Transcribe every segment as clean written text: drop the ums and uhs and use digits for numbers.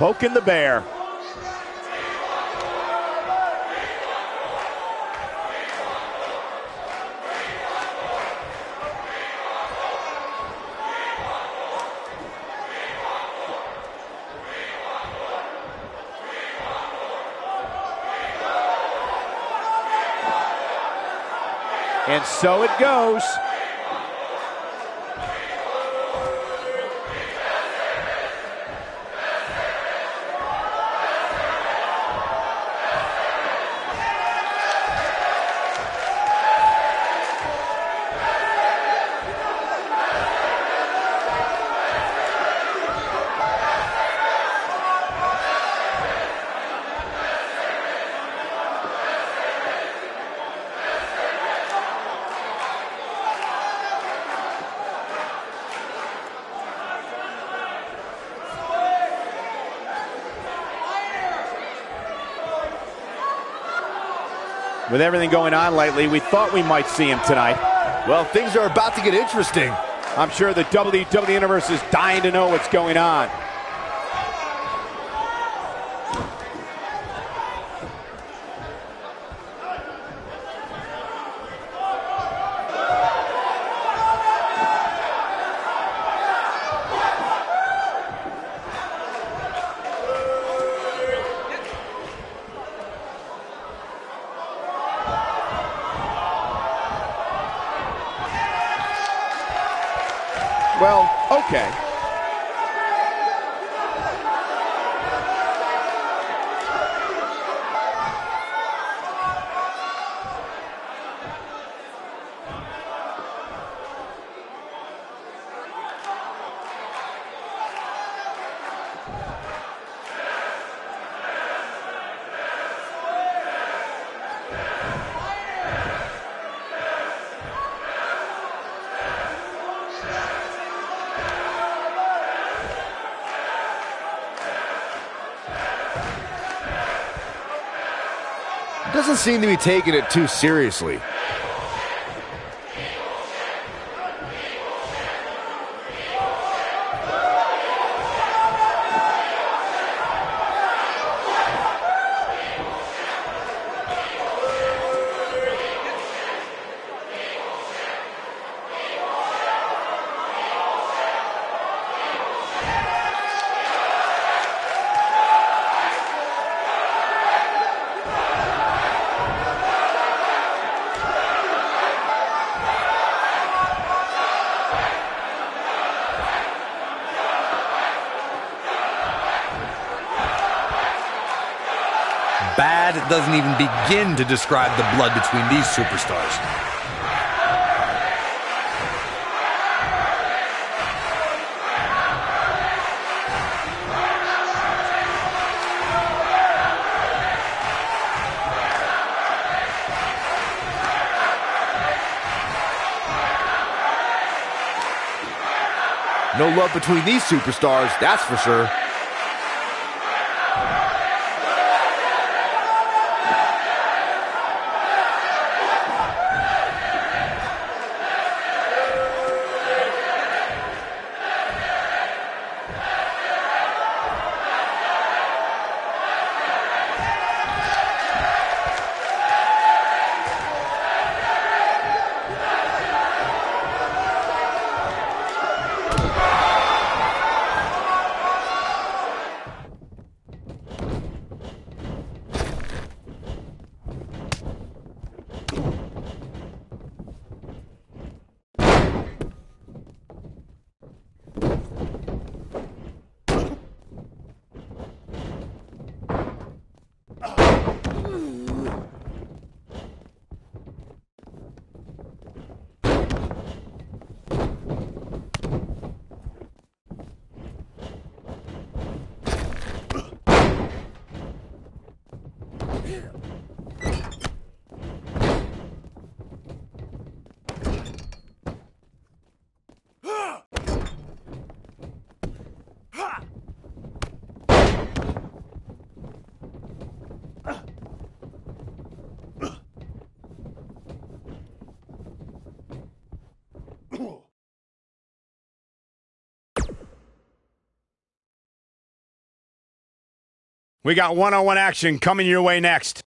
poking the bear. And so it goes. With everything going on lately, we thought we might see him tonight. Well, things are about to get interesting. I'm sure the WWE Universe is dying to know what's going on. Well, okay. Doesn't seem to be taking it too seriously. Bad doesn't even begin to describe the blood between these superstars. No love between these superstars, that's for sure. We got one-on-one action coming your way next.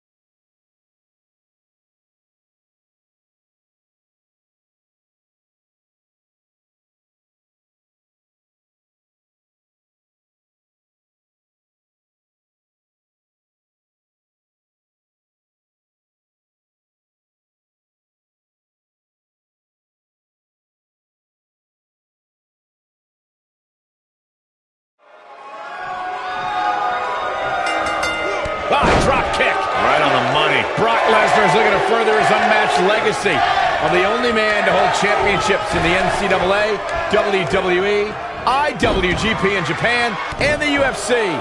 Drop kick. Right on the money. Brock Lesnar is looking to further his unmatched legacy of the only man to hold championships in the NCAA, WWE, IWGP in Japan, and the UFC.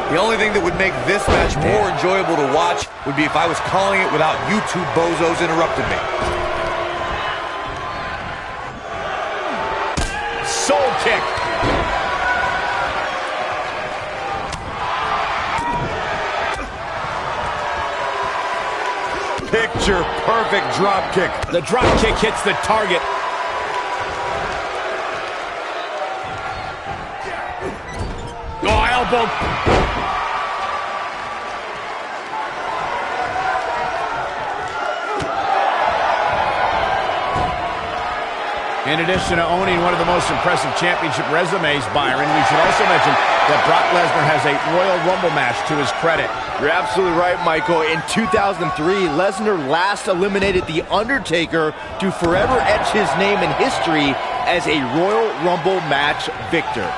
The only thing that would make this match more enjoyable to watch would be if I was calling it without you two bozos interrupting me. Soul kick. Picture perfect drop kick. The drop kick hits the target. Oh, elbow. In addition to owning one of the most impressive championship resumes, Byron, we should also mention that Brock Lesnar has a Royal Rumble match to his credit. You're absolutely right, Michael. In 2003, Lesnar last eliminated The Undertaker to forever etch his name in history as a Royal Rumble match victor.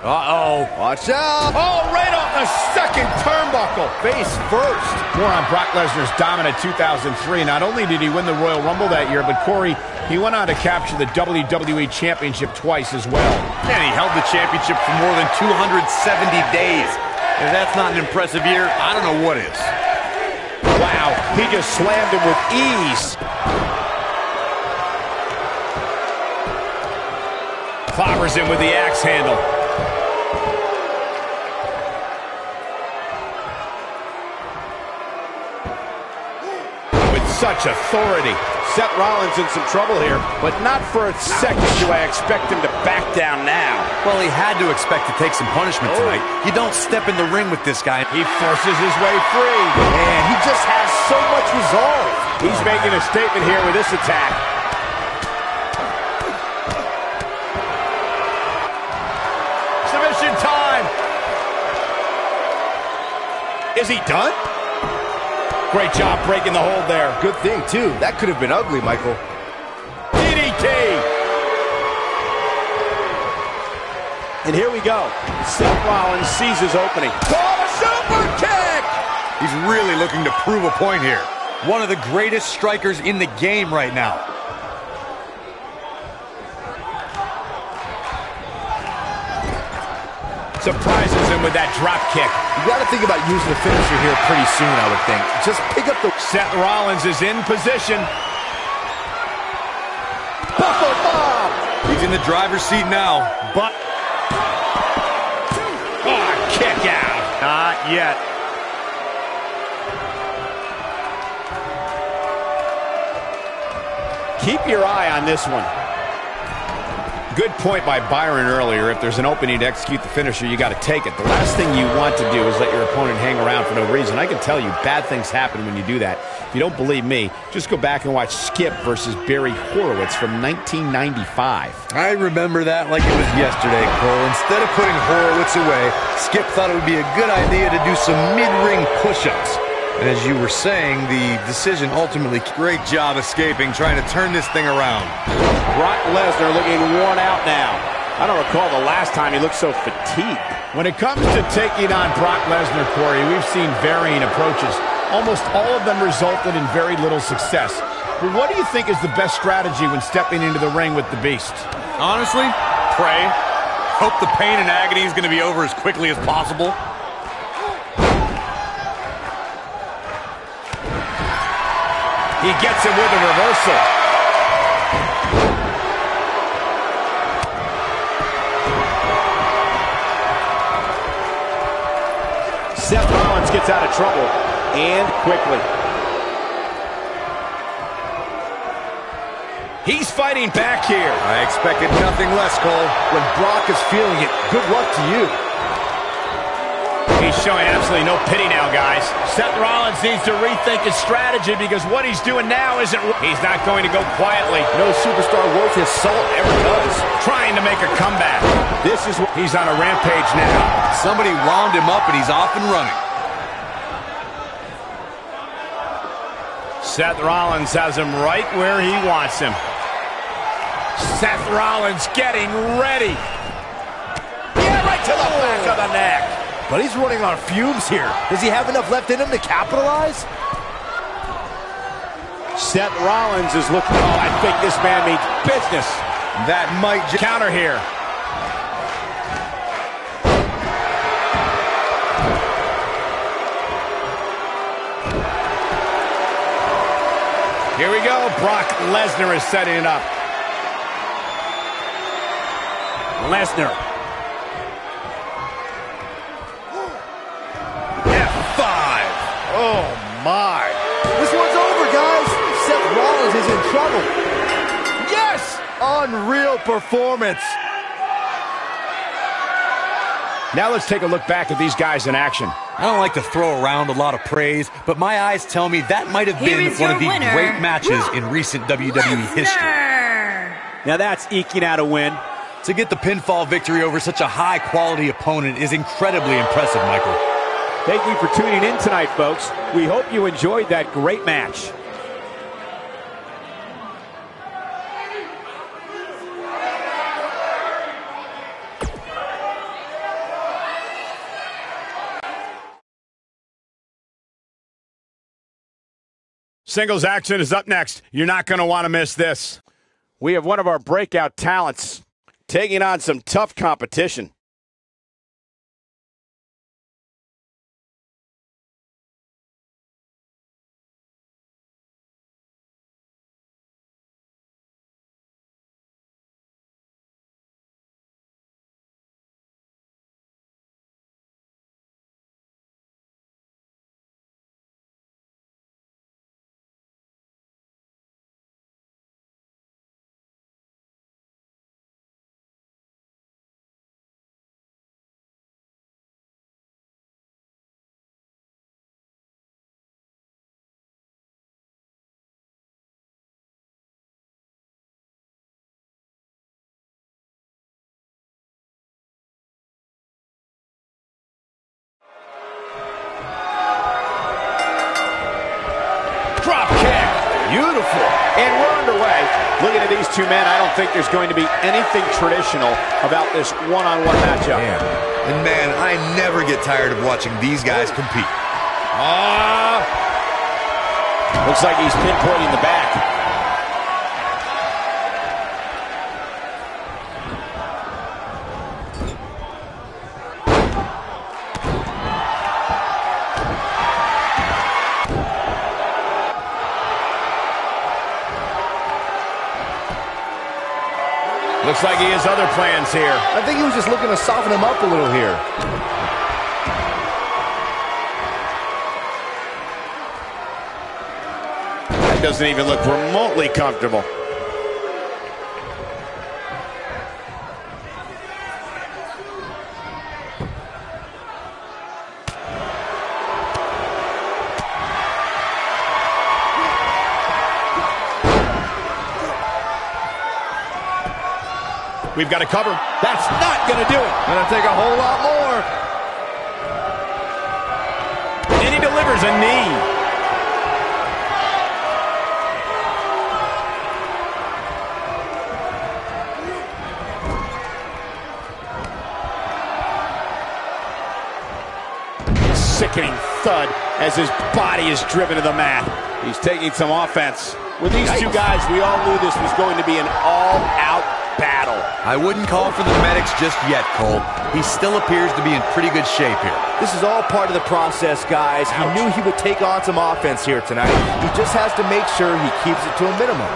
Uh-oh. Watch out. Oh, right off the second turnbuckle. Face first. More on Brock Lesnar's dominant 2003. Not only did he win the Royal Rumble that year, but Corey, he went on to capture the WWE Championship twice as well. And he held the championship for more than 270 days. If that's not an impressive year, I don't know what is. Wow, he just slammed him with ease. Clobbers him with the axe handle. Such authority. Seth Rollins in some trouble here, but not for a second do I expect him to back down now. Well, he had to expect to take some punishment tonight. You don't step in the ring with this guy. He forces his way free. And he just has so much resolve. He's making a statement here with this attack. Submission time. Is he done? Great job breaking the hold there. Good thing, too. That could have been ugly, Michael. DDT. And here we go. Seth Rollins sees his opening. Oh, super kick! He's really looking to prove a point here. One of the greatest strikers in the game right now. Surprises him with that drop kick. You got to think about using the finisher here pretty soon, I would think. Just pick up the... Seth Rollins is in position. Buffalo Bomb! He's in the driver's seat now. But... Oh, kick out. Not yet. Keep your eye on this one. Good point by Byron earlier. If there's an opening to execute the finisher, you got to take it. The last thing you want to do is let your opponent hang around for no reason. I can tell you, bad things happen when you do that. If you don't believe me, just go back and watch Skip versus Barry Horowitz from 1995. I remember that like it was yesterday, Cole. Instead of putting Horowitz away, Skip thought it would be a good idea to do some mid-ring push-ups. And as you were saying, the decision ultimately... Great job escaping, trying to turn this thing around. Brock Lesnar looking worn out now. I don't recall the last time he looked so fatigued. When it comes to taking on Brock Lesnar, Corey, we've seen varying approaches. Almost all of them resulted in very little success. But what do you think is the best strategy when stepping into the ring with the Beast? Honestly, pray. Hope the pain and agony is going to be over as quickly as possible. He gets him with a reversal. Seth Rollins gets out of trouble, and quickly. He's fighting back here. I expected nothing less, Cole. When Brock is feeling it, good luck to you. He's showing absolutely no pity now, guys. Seth Rollins needs to rethink his strategy because what he's doing now isn't... He's not going to go quietly. No superstar worth his salt ever does. Trying to make a comeback. This is what... He's on a rampage now. Somebody wound him up and he's off and running. Seth Rollins has him right where he wants him. Seth Rollins getting ready. Yeah, right to the back of the neck. But he's running on fumes here. Does he have enough left in him to capitalize? Seth Rollins is looking... Oh, I think this man means business. That might just... Counter here. Here we go. Brock Lesnar is setting it up. Lesnar. F5. Oh, my. This one's over, guys. Seth Rollins is in trouble. Yes! Unreal performance. Now let's take a look back at these guys in action. I don't like to throw around a lot of praise, but my eyes tell me that might have been one of the great matches in recent WWE history. Now that's eking out a win. To get the pinfall victory over such a high-quality opponent is incredibly impressive, Michael. Thank you for tuning in tonight, folks. We hope you enjoyed that great match. Singles action is up next. You're not going to want to miss this. We have one of our breakout talents taking on some tough competition. Drop kick. Beautiful. And we're underway. Looking at these two men, I don't think there's going to be anything traditional about this one-on-one matchup. And man, I never get tired of watching these guys compete. Looks like he's pinpointing the back. Looks like he has other plans here. I think he was just looking to soften him up a little here. That doesn't even look remotely comfortable. We've got to cover. That's not going to do it. Gonna take a whole lot more. And he delivers a knee. Sickening thud as his body is driven to the mat. He's taking some offense. With these two guys, we all knew this was going to be an all-out battle. I wouldn't call for the medics just yet, Cole. He still appears to be in pretty good shape here. This is all part of the process, guys. He knew he would take on some offense here tonight. He just has to make sure he keeps it to a minimum.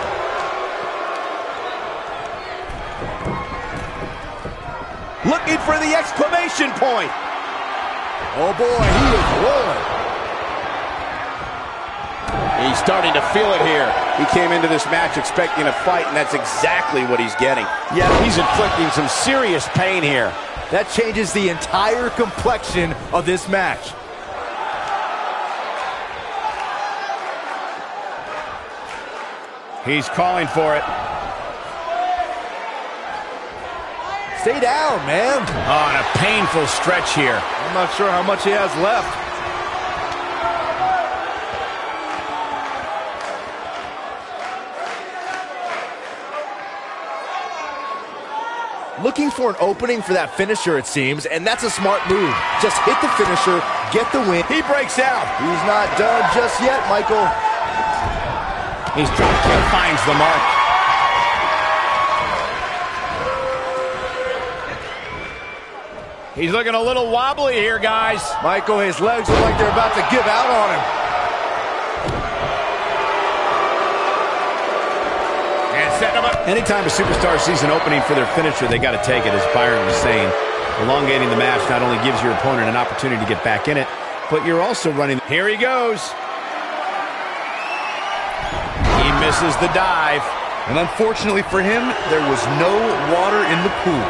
Looking for the exclamation point. Oh boy, he is rolling. He's starting to feel it here. He came into this match expecting a fight, and that's exactly what he's getting. Yeah, he's inflicting some serious pain here. That changes the entire complexion of this match. He's calling for it. Stay down, man. Oh, and a painful stretch here. I'm not sure how much he has left. Looking for an opening for that finisher, it seems, and that's a smart move. Just hit the finisher, get the win. He breaks out. He's not done just yet, Michael. He's dropped kick, finds the mark. He's looking a little wobbly here, guys. Michael, his legs look like they're about to give out on him. And setting him up. Anytime a superstar sees an opening for their finisher, they got to take it, as Byron was saying. Elongating the match not only gives your opponent an opportunity to get back in it, but you're also running. Here he goes. He misses the dive. And unfortunately for him, there was no water in the pool.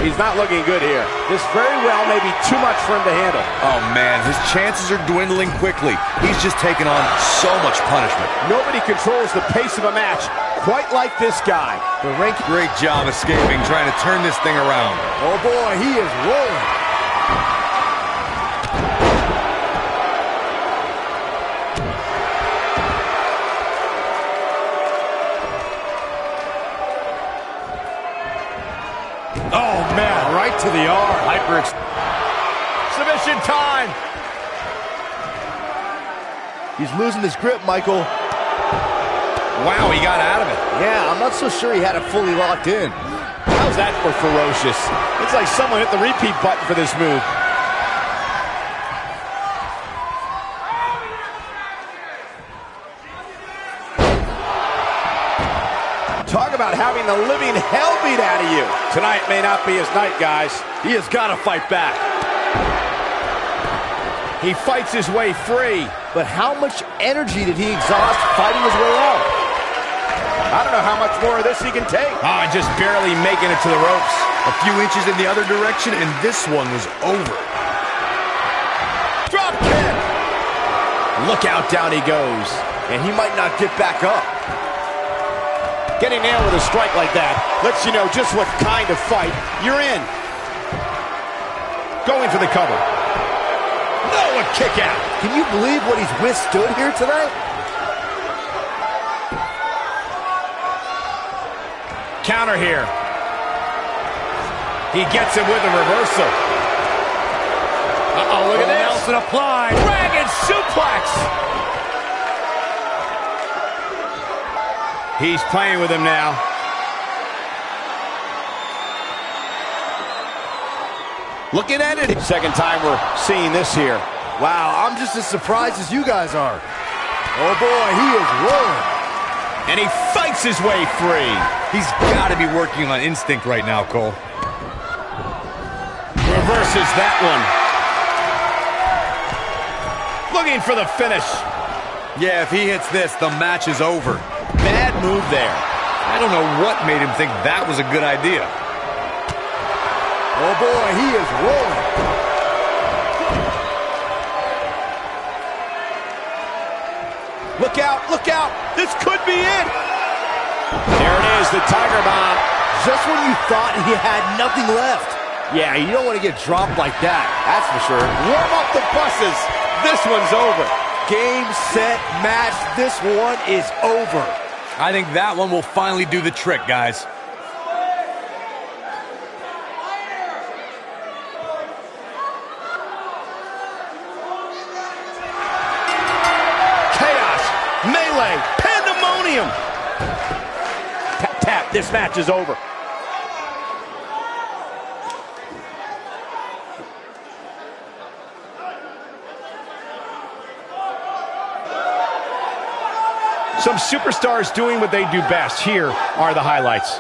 He's not looking good here. This very well may be too much for him to handle. Oh, man, his chances are dwindling quickly. He's just taken on so much punishment. Nobody controls the pace of a match quite like this guy. The rank, great job escaping, trying to turn this thing around. Oh, boy, he is rolling. Oh, man, right to the arm. Submission time. He's losing his grip, Michael. Wow, he got out of it. Yeah, I'm not so sure he had it fully locked in. How's that for ferocious? It's like someone hit the repeat button for this move. Talk about having the living hell beat out of you. Tonight may not be his night, guys. He has got to fight back. He fights his way free. But how much energy did he exhaust fighting his way out? I don't know how much more of this he can take. Oh, just barely making it to the ropes. A few inches in the other direction, and this one was over. Drop kick. Look out, down he goes. And he might not get back up. Getting nailed with a strike like that lets you know just what kind of fight you're in. Going for the cover. No, a kick out. Can you believe what he's withstood here tonight? Counter here. He gets him with a reversal. Uh-oh, look at this. Nelson applied. Dragon suplex. He's playing with him now. Looking at it. Second time we're seeing this here. Wow, I'm just as surprised as you guys are. Oh boy, he is rolling. And he fights his way free. He's got to be working on instinct right now, Cole. Reverses that one. Looking for the finish. Yeah, if he hits this, the match is over. Bad move there. I don't know what made him think that was a good idea. Oh boy, he is rolling. Look out, look out. This could be it. There it is, the Tiger Bomb. Just when you thought he had nothing left. Yeah, you don't want to get dropped like that, that's for sure. Warm up the buses. This one's over. Game, set, match. This one is over. I think that one will finally do the trick, guys. Chaos, melee, pandemonium. Tap, tap, this match is over. Some superstars doing what they do best. Here are the highlights.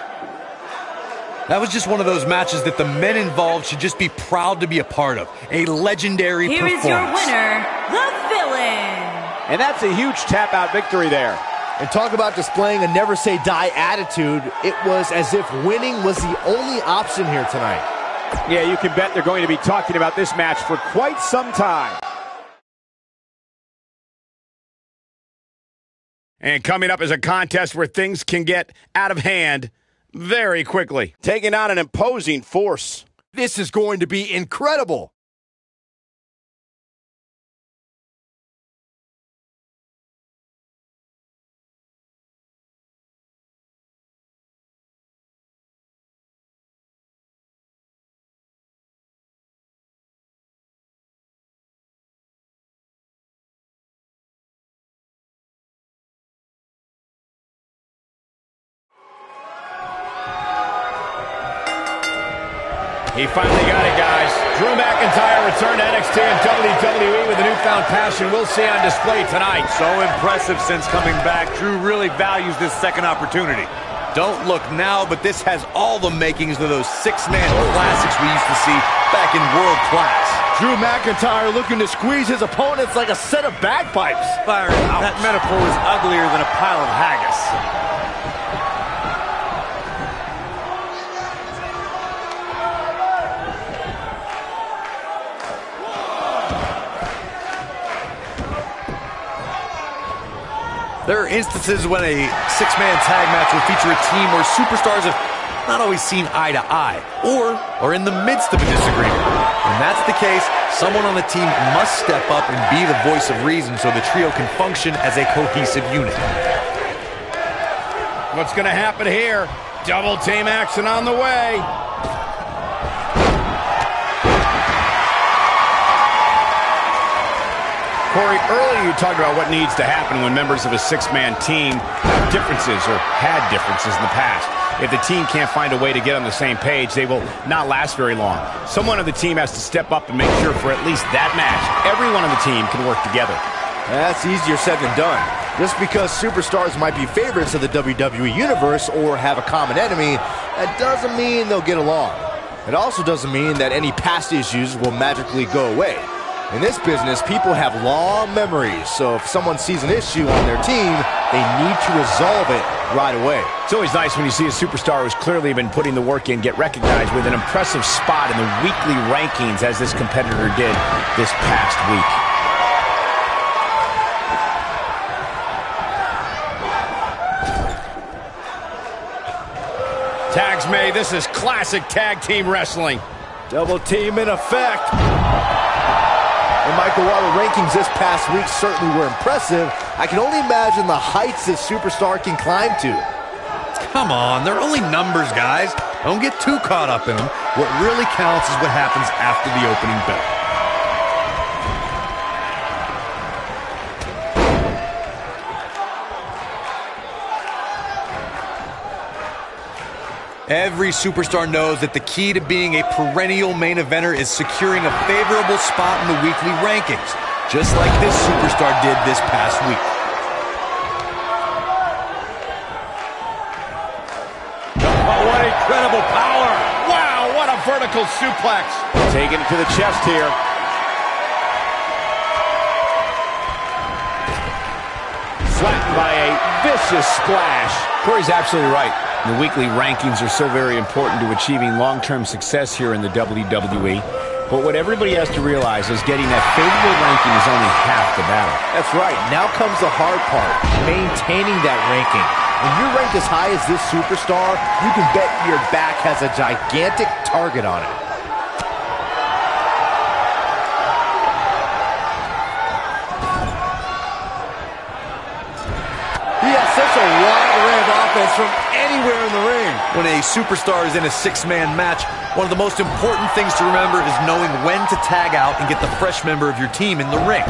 That was just one of those matches that the men involved should just be proud to be a part of. A legendary performance. Here is your winner, the Villain. And that's a huge tap-out victory there. And talk about displaying a never-say-die attitude. It was as if winning was the only option here tonight. Yeah, you can bet they're going to be talking about this match for quite some time. And coming up is a contest where things can get out of hand very quickly. Taking on an imposing force. This is going to be incredible. He finally got it, guys. Drew McIntyre returned to NXT and WWE with a newfound passion we'll see on display tonight. So impressive since coming back. Drew really values this second opportunity. Don't look now, but this has all the makings of those six-man classics we used to see back in world class. Drew McIntyre looking to squeeze his opponents like a set of bagpipes. Byron, that metaphor is uglier than a pile of haggis. There are instances when a six-man tag match will feature a team where superstars have not always seen eye to eye, or are in the midst of a disagreement. When that's the case, someone on the team must step up and be the voice of reason so the trio can function as a cohesive unit. What's going to happen here? Double team action on the way. Corey, earlier you talked about what needs to happen when members of a six-man team have differences or had differences in the past. If the team can't find a way to get on the same page, they will not last very long. Someone on the team has to step up and make sure for at least that match, everyone on the team can work together. That's easier said than done. Just because superstars might be favorites of the WWE Universe or have a common enemy, that doesn't mean they'll get along. It also doesn't mean that any past issues will magically go away. In this business, people have long memories, so if someone sees an issue on their team, they need to resolve it right away. It's always nice when you see a superstar who's clearly been putting the work in get recognized with an impressive spot in the weekly rankings, as this competitor did this past week. Tags made. This is classic tag team wrestling. Double team in effect. And Michael, while the rankings this past week certainly were impressive, I can only imagine the heights this superstar can climb to. Come on, they're only numbers, guys. Don't get too caught up in them. What really counts is what happens after the opening bell. Every superstar knows that the key to being a perennial main eventer is securing a favorable spot in the weekly rankings, just like this superstar did this past week. Oh, what incredible power! Wow, what a vertical suplex! Taking it to the chest here. Flattened by a vicious splash. Corey's absolutely right. The weekly rankings are so very important to achieving long-term success here in the WWE. But what everybody has to realize is getting that favorable ranking is only half the battle. That's right. Now comes the hard part, maintaining that ranking. When you're ranked as high as this superstar, you can bet your back has a gigantic target on it. He has such a wide array of offense from anywhere in the ring. When a superstar is in a six-man match, one of the most important things to remember is knowing when to tag out and get the fresh member of your team in the ring.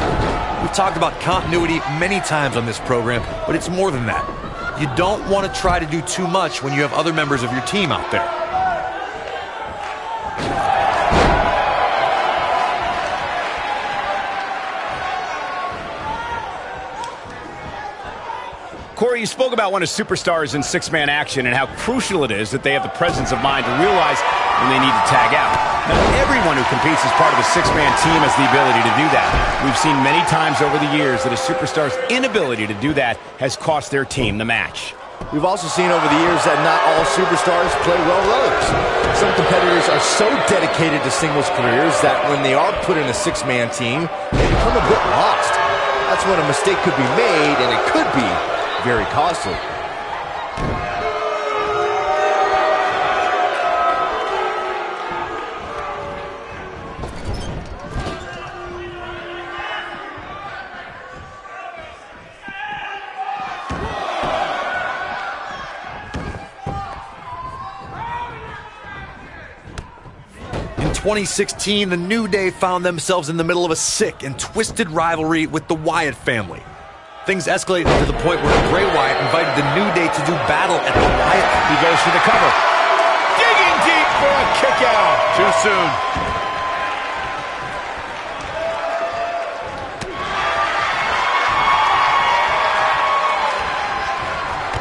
We've talked about continuity many times on this program, but it's more than that. You don't want to try to do too much when you have other members of your team out there. Corey, you spoke about one of superstars in six-man action and how crucial it is that they have the presence of mind to realize when they need to tag out. Not everyone who competes as part of a six-man team has the ability to do that. We've seen many times over the years that a superstar's inability to do that has cost their team the match. We've also seen over the years that not all superstars play well roles. Some competitors are so dedicated to singles careers that when they are put in a six-man team, they become a bit lost. That's when a mistake could be made, and it could be very costly. In 2016, the New Day found themselves in the middle of a sick and twisted rivalry with the Wyatt family. Things escalated to the point where Bray Wyatt invited the New Day to do battle at the Wyatt. He goes for the cover. Digging deep for a kick out. Too soon.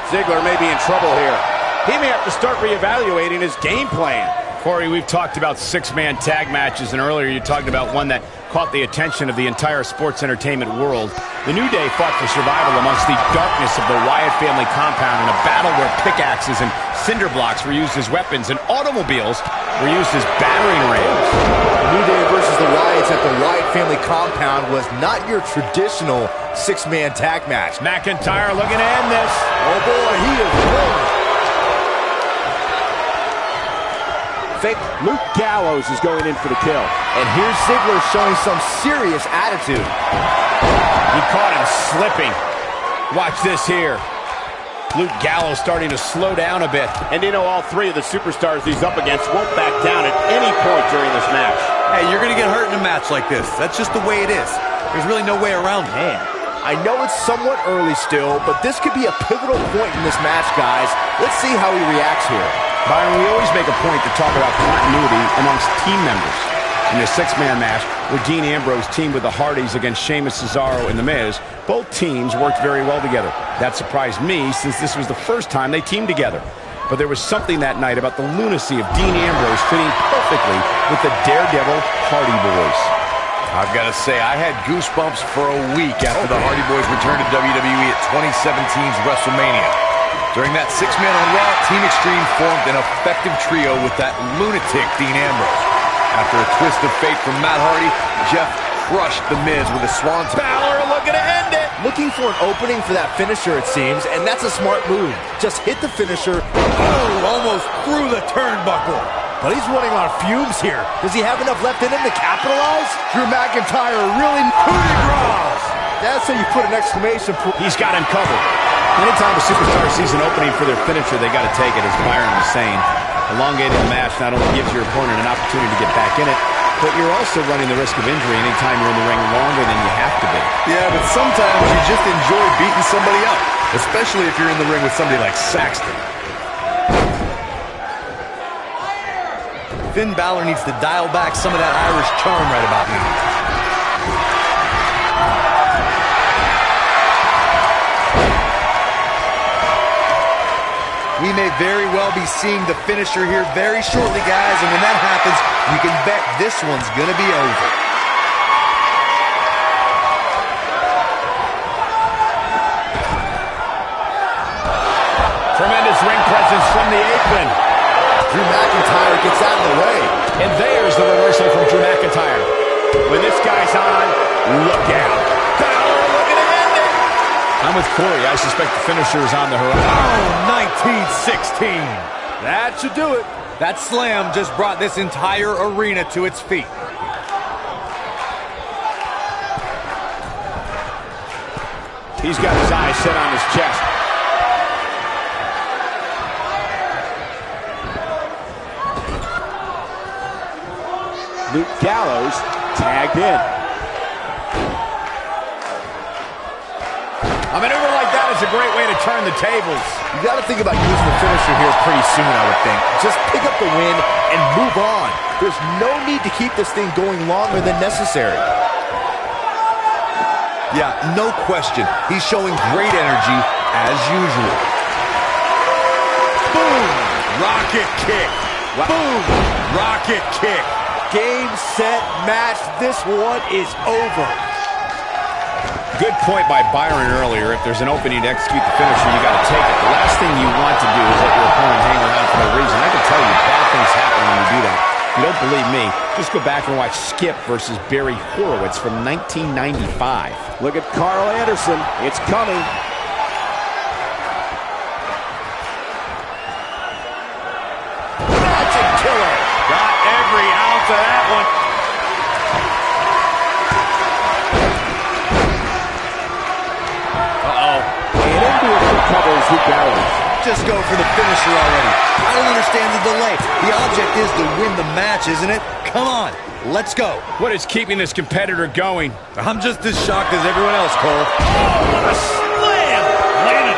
Ziggler may be in trouble here. He may have to start reevaluating his game plan. Corey, we've talked about six-man tag matches, and earlier you talked about one that caught the attention of the entire sports entertainment world. The New Day fought for survival amongst the darkness of the Wyatt family compound in a battle where pickaxes and cinder blocks were used as weapons and automobiles were used as battering rams. New Day versus the Wyatts at the Wyatt family compound was not your traditional six-man tag match. McIntyre looking to end this. Oh boy, he is rolling. Fake Luke Gallows is going in for the kill. And here's Ziggler showing some serious attitude. He caught him slipping. Watch this here. Luke Gallows starting to slow down a bit. And you know, all three of the superstars he's up against won't back down at any point during this match. Hey, you're going to get hurt in a match like this. That's just the way it is. There's really no way around it. Man, I know it's somewhat early still, but this could be a pivotal point in this match, guys. Let's see how he reacts here. Byron, we always make a point to talk about continuity amongst team members. In the six-man match, where Dean Ambrose teamed with the Hardys against Sheamus, Cesaro, and The Miz, both teams worked very well together. That surprised me, since this was the first time they teamed together. But there was something that night about the lunacy of Dean Ambrose fitting perfectly with the Daredevil Hardy Boys. I've got to say, I had goosebumps for a week after the Hardy Boys returned to WWE at 2017's WrestleMania. During that six-man on Raw, Team Extreme formed an effective trio with that lunatic Dean Ambrose. After a twist of fate from Matt Hardy, Jeff crushed The Miz with a swanton. Balor looking to end it. Looking for an opening for that finisher, it seems, and that's a smart move. Just hit the finisher. Oh, almost through the turnbuckle. But he's running on fumes here. Does he have enough left in him to capitalize? Drew McIntyre really coup de grace. That's how you put an exclamation point. He's got him covered. Anytime a superstar sees an opening for their finisher, they got to take it, as Byron was saying. Elongating the match not only gives your opponent an opportunity to get back in it, but you're also running the risk of injury anytime you're in the ring longer than you have to be. Yeah, but sometimes you just enjoy beating somebody up, especially if you're in the ring with somebody like Saxton. Finn Balor needs to dial back some of that Irish charm right about now. We may very well be seeing the finisher here very shortly, guys, and when that happens, you can bet this one's gonna be over. Tremendous ring presence from the apron. Drew McIntyre gets out of the way. And there's the reversal from Drew McIntyre. When this guy's on, look out. Balor looking to end it. I'm with Corey. I suspect the finisher is on the horizon. Oh, 1916. That should do it. That slam just brought this entire arena to its feet. He's got his eyes set on his chest. Luke Gallows tagged in. A maneuver like that is a great way to turn the tables. You got to think about using the finisher here pretty soon, I would think. Just pick up the win and move on. There's no need to keep this thing going longer than necessary. Yeah, no question. He's showing great energy, as usual. Boom! Rocket kick. Boom! Rocket kick. Game, set, match. This one is over. Good point by Byron earlier. If there's an opening to execute the finisher, you got to take it. The last thing you want to do is let your opponent hang around for no reason. I can tell you bad things happen when you do that. If you don't believe me, just go back and watch Skip versus Barry Horowitz from 1995. Look at Carl Anderson. It's coming. Magic killer. Got every ounce of that one. And into it recovers Luke Gallows. Just go for the finisher already. I don't understand the delay. The object is to win the match, isn't it? Come on, let's go. What is keeping this competitor going? I'm just as shocked as everyone else, Cole. Oh, what a slam! Landed it.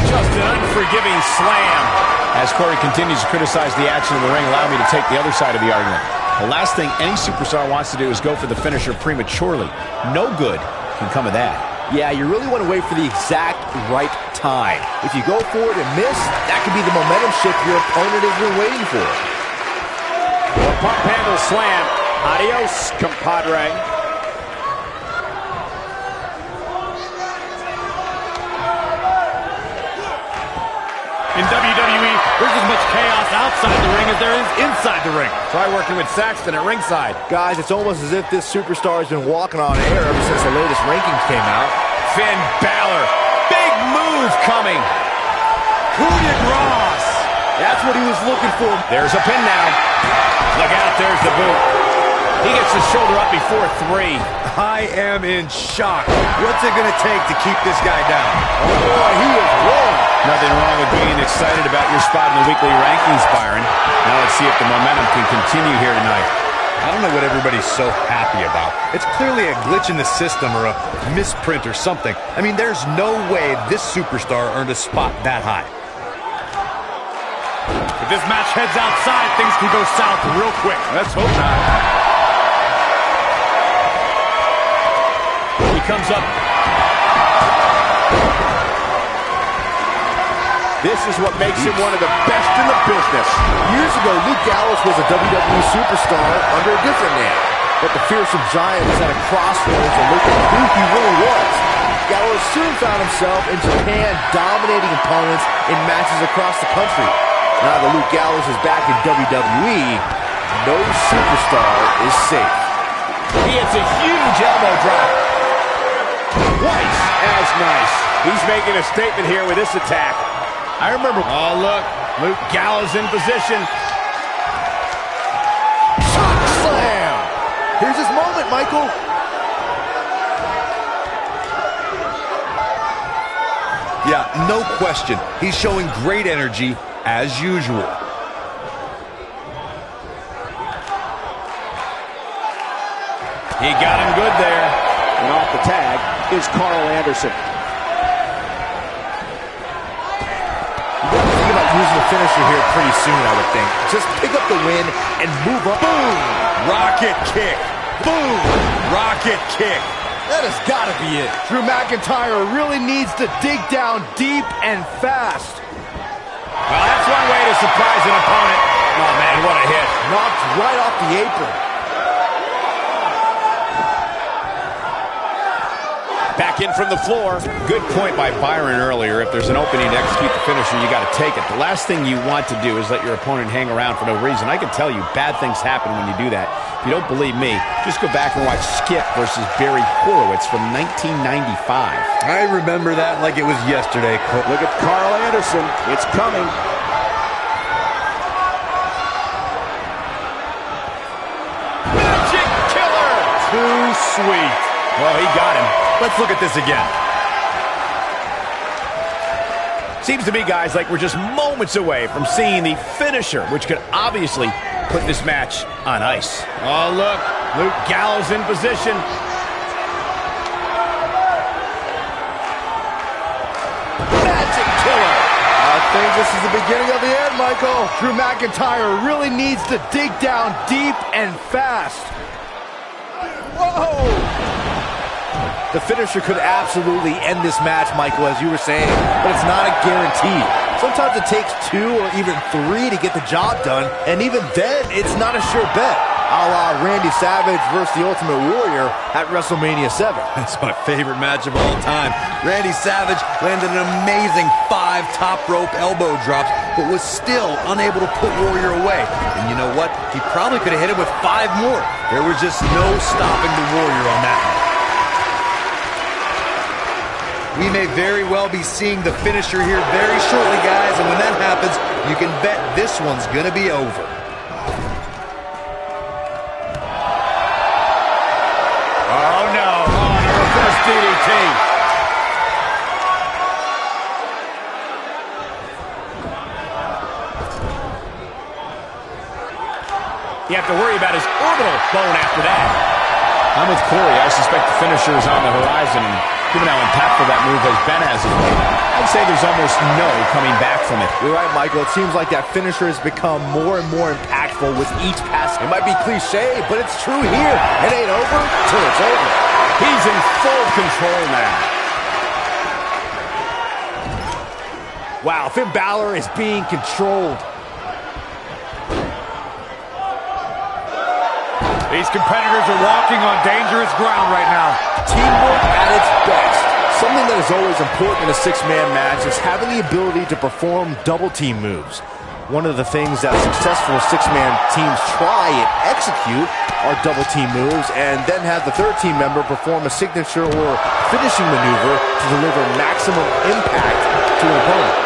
Just an unforgiving slam. As Corey continues to criticize the action in the ring, allow me to take the other side of the argument. The last thing any superstar wants to do is go for the finisher prematurely. No good can come of that. Yeah, you really want to wait for the exact right time. If you go for it and miss, that could be the momentum shift your opponent has been waiting for. The pump handle slam. Adios, compadre. In WWE, there's as much chaos outside the ring as there is inside the ring. Try working with Saxton at ringside. Guys, it's almost as if this superstar has been walking on air ever since the latest rankings came out. Finn Balor. Big move coming. Coup de grace. That's what he was looking for. There's a pin now. Look out, there's the boot. He gets the shoulder up before 3. I am in shock. What's it going to take to keep this guy down? Oh, boy, he is rolling. Nothing wrong with being excited about your spot in the weekly rankings, Byron. Now let's see if the momentum can continue here tonight. I don't know what everybody's so happy about. It's clearly a glitch in the system or a misprint or something. I mean, there's no way this superstar earned a spot that high. If this match heads outside, things can go south real quick. Let's hope not. He comes up. This is what makes him one of the best in the business. Years ago, Luke Gallows was a WWE superstar under a different name. But the fearsome giant was at a crossroads and looked at who he really was. Gallows soon found himself in Japan, dominating opponents in matches across the country. Now that Luke Gallows is back in WWE, no superstar is safe. He hits a huge elbow drop. Twice as nice. He's making a statement here with this attack. I remember. Oh, look. Luke Gallows in position. Shock slam! Here's his moment, Michael. Yeah, no question. He's showing great energy as usual. He got him good there. And off the tag is Carl Anderson. Using the finisher here pretty soon, I would think. Just pick up the win and move up. Boom! Rocket kick. Boom! Rocket kick. That has got to be it. Drew McIntyre really needs to dig down deep and fast. Well, that's one way to surprise an opponent. Oh, man, what a hit. Knocked right off the apron. Back in from the floor. Good point by Byron earlier. If there's an opening to execute the finisher, you got to take it. The last thing you want to do is let your opponent hang around for no reason. I can tell you bad things happen when you do that. If you don't believe me, just go back and watch Skip versus Barry Horowitz from 1995. I remember that like it was yesterday, Cole. Look at Carl Anderson. It's coming. Magic killer. Too sweet. Well, he got him. Let's look at this again. Seems to me, guys, like we're just moments away from seeing the finisher, which could obviously put this match on ice. Oh, look. Luke Gallows in position. Magic killer. A think this is the beginning of the end, Michael. Drew McIntyre really needs to dig down deep and fast. Whoa! The finisher could absolutely end this match, Michael, as you were saying, but it's not a guarantee. Sometimes it takes 2 or even 3 to get the job done, and even then, it's not a sure bet. A la Randy Savage versus the Ultimate Warrior at WrestleMania 7. That's my favorite match of all time. Randy Savage landed an amazing 5 top rope elbow drops, but was still unable to put Warrior away. And you know what? He probably could have hit him with 5 more. There was just no stopping the Warrior on that one. We may very well be seeing the finisher here very shortly, guys, and when that happens, you can bet this one's gonna be over. Oh no, on a reverse DDT. You have to worry about his orbital bone after that. I'm with Corey. I suspect the finisher is on the horizon, and given how impactful that move has been as of late, I'd say there's almost no coming back from it. You're right, Michael. It seems like that finisher has become more and more impactful with each pass. It might be cliche, but it's true here. It ain't over till it's over. He's in full control now. Wow, Finn Balor is being controlled. These competitors are walking on dangerous ground right now. Teamwork at its best. Something that is always important in a 6-man match is having the ability to perform double team moves. One of the things that successful 6-man teams try and execute are double team moves, and then have the third team member perform a signature or finishing maneuver to deliver maximum impact to an opponent.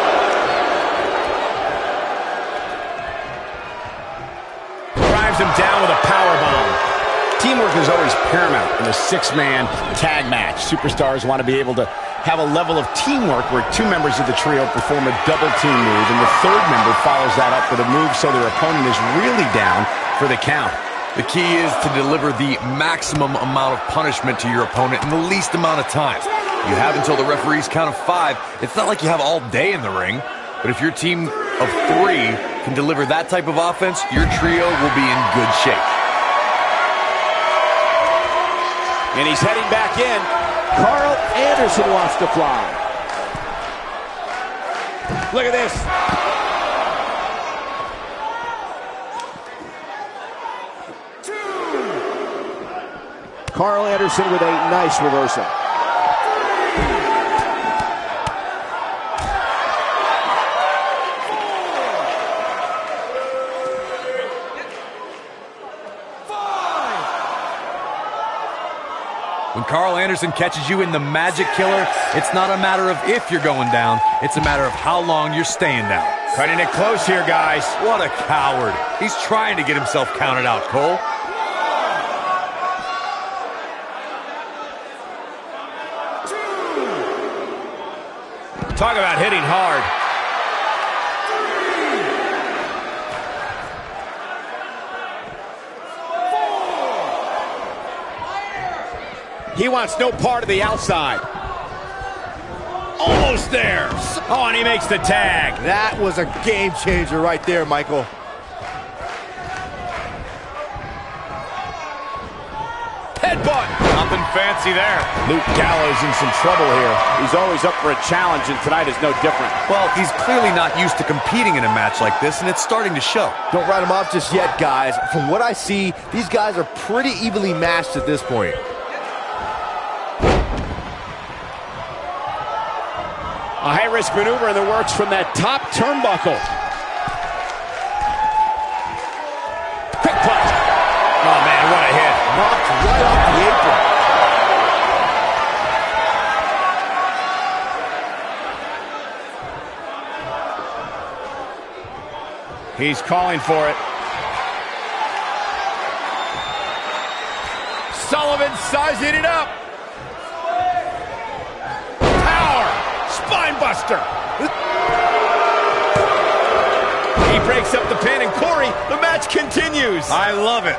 Drives him down with a powerbomb. Teamwork is always paramount in a 6-man tag match. Superstars want to be able to have a level of teamwork where 2 members of the trio perform a double team move, and the third member follows that up with a move so their opponent is really down for the count. The key is to deliver the maximum amount of punishment to your opponent in the least amount of time. You have until the referee's count of 5. It's not like you have all day in the ring, but if your team of 3 can deliver that type of offense, your trio will be in good shape. And he's heading back in. Carl Anderson wants to fly. Look at this. Carl Anderson with a nice reversal. When Carl Anderson catches you in the Magic Killer, it's not a matter of if you're going down, it's a matter of how long you're staying down. Cutting it close here, guys. What a coward. He's trying to get himself counted out, Cole. Talk about hitting hard. He wants no part of the outside. Almost there. Oh, and he makes the tag. That was a game changer right there, Michael. Headbutt. Nothing fancy there. Luke Gallows in some trouble here. He's always up for a challenge, and tonight is no different. Well, he's clearly not used to competing in a match like this, and it's starting to show. Don't write him off just yet, guys. From what I see, these guys are pretty evenly matched at this point. A high-risk maneuver in the works from that top turnbuckle. Quick punch. Oh, man, what a hit. Knocked right off the apron. He's calling for it. Sullivan sizing it up. Spinebuster. He breaks up the pin, and Corey, the match continues. I love it.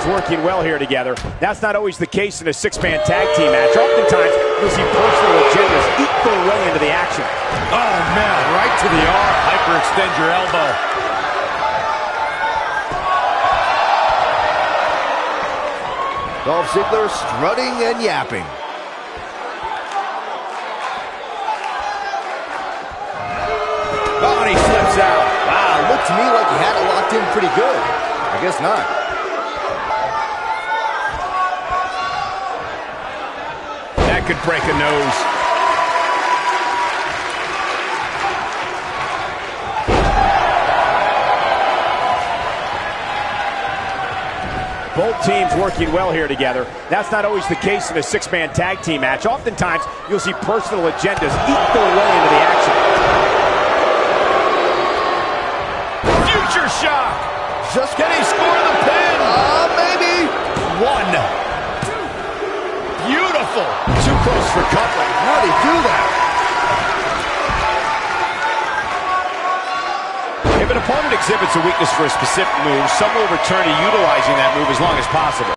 teams working well here together. That's not always the case in a six-man tag team match. Oftentimes, you'll see personal agendas eat their way into the action. Oh, man, right to the arm. Hyperextend your elbow. Dolph Ziggler strutting and yapping. Oh, and he slips out. Wow, looked to me like he had it locked in pretty good. I guess not. That could break a nose. Both teams working well here together. That's not always the case in a six-man tag team match. Oftentimes, you'll see personal agendas eat their way into the action. Future shock. Just Can he score the pin? maybe. One. Beautiful. Too close for comfort. How'd he do that? If an opponent exhibits a weakness for a specific move, some will return to utilizing that move as long as possible.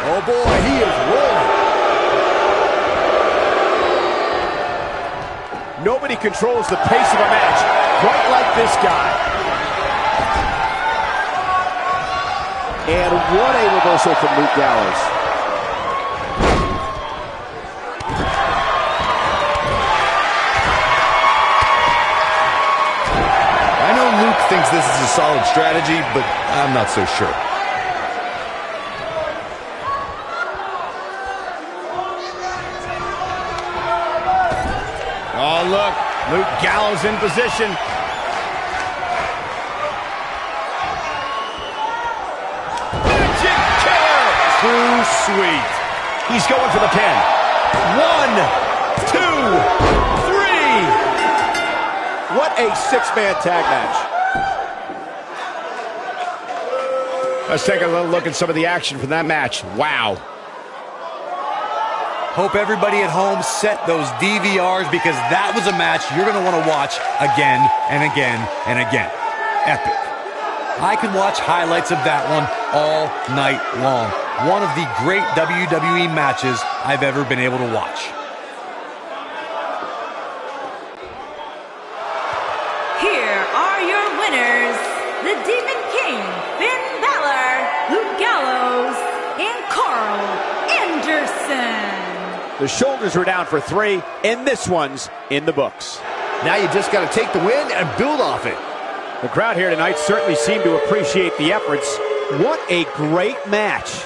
Oh boy, he is rolling. Nobody controls the pace of a match quite like this guy. And what a reversal from Luke Gallows. I know Luke thinks this is a solid strategy, but I'm not so sure. Oh, look. Luke Gallows in position. Magic kick. Too sweet. He's going for the pin. 1, 2, 3. What a six-man tag match. Let's take a little look at some of the action from that match. Wow. Hope everybody at home set those DVRs because that was a match you're going to want to watch again and again and again. Epic. I could watch highlights of that one all night long. One of the great WWE matches I've ever been able to watch. Here are your winners, the Demon King, Finn Balor, Luke Gallows, and Carl Anderson. The shoulders were down for 3, and this one's in the books. Now you just got to take the win and build off it. The crowd here tonight certainly seemed to appreciate the efforts. What a great match.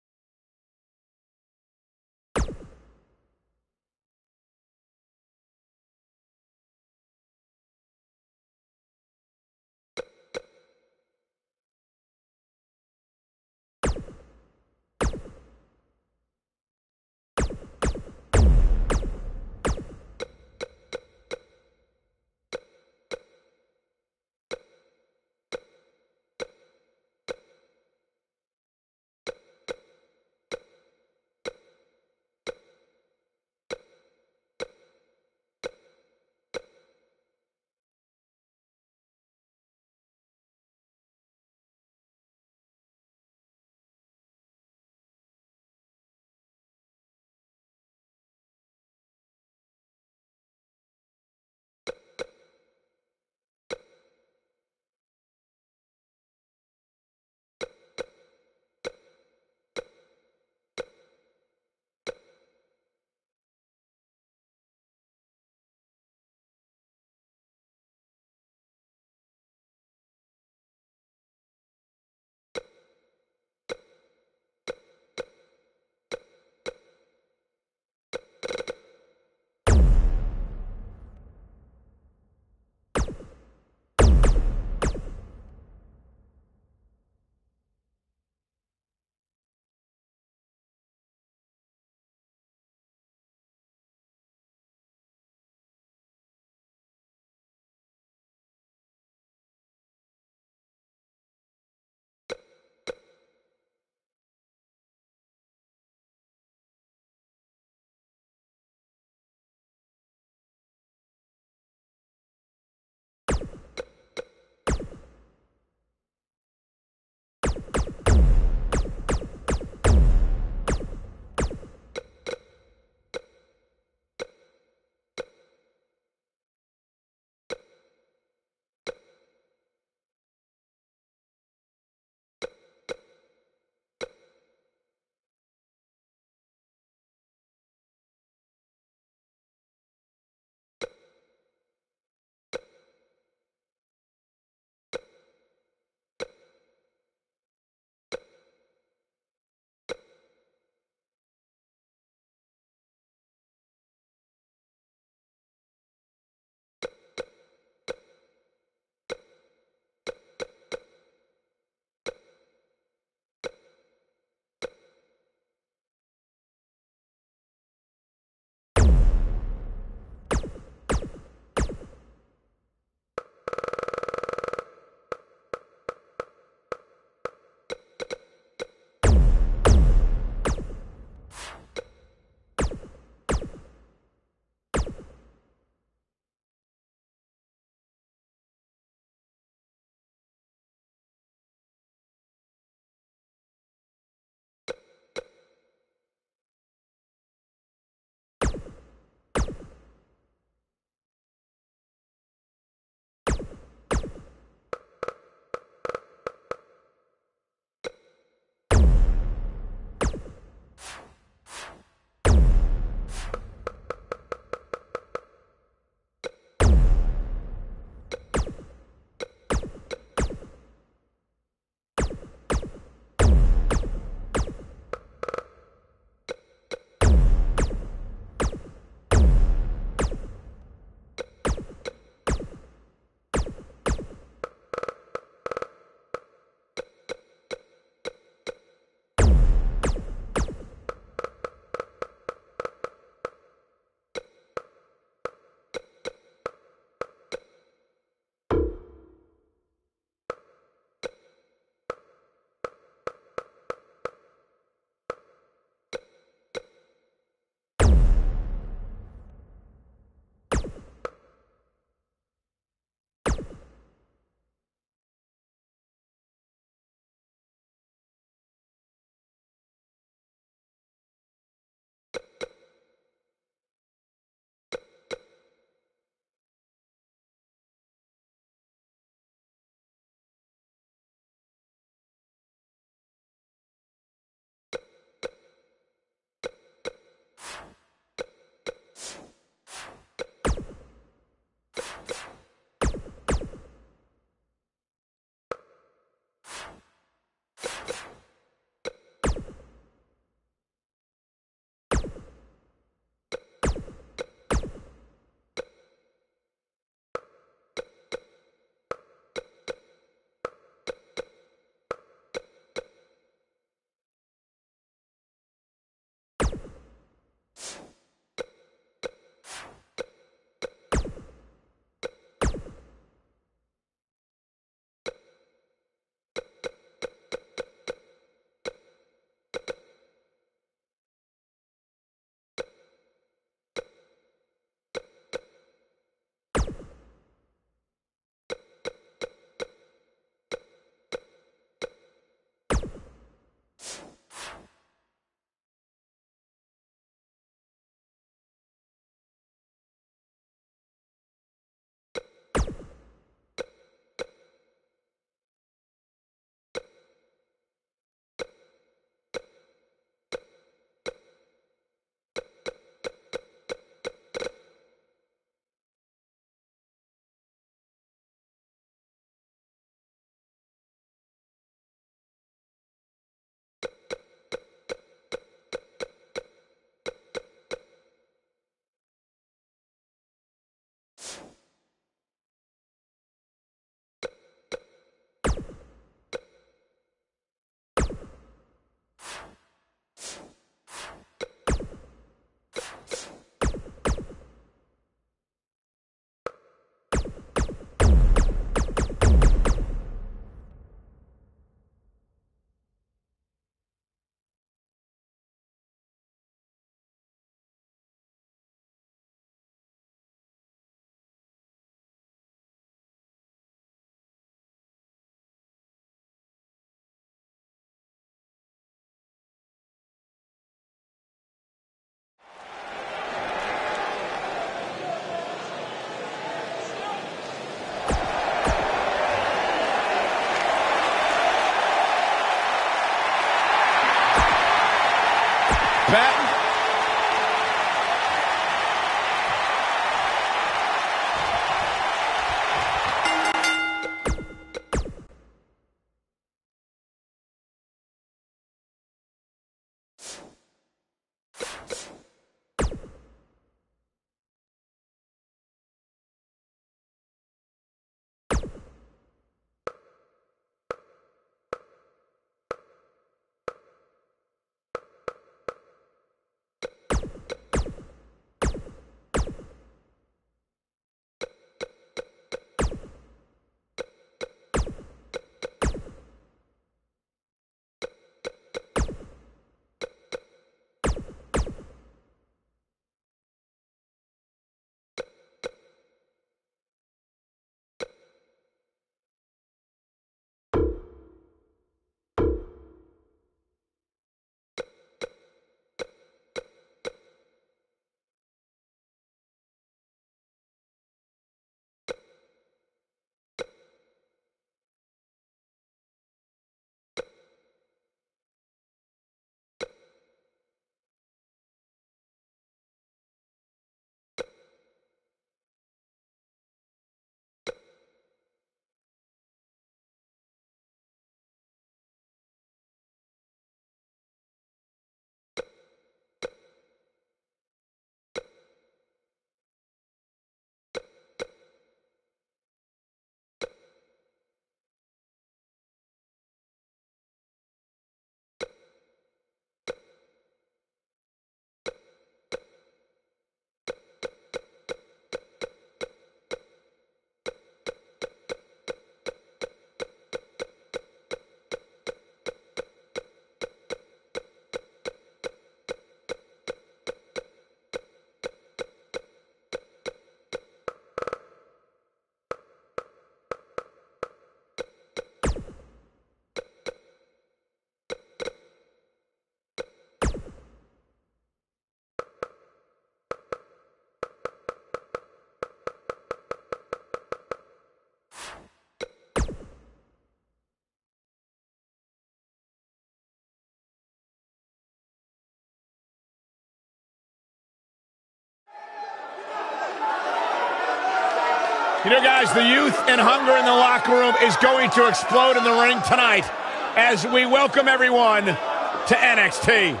You know, guys, the youth and hunger in the locker room is going to explode in the ring tonight as we welcome everyone to NXT.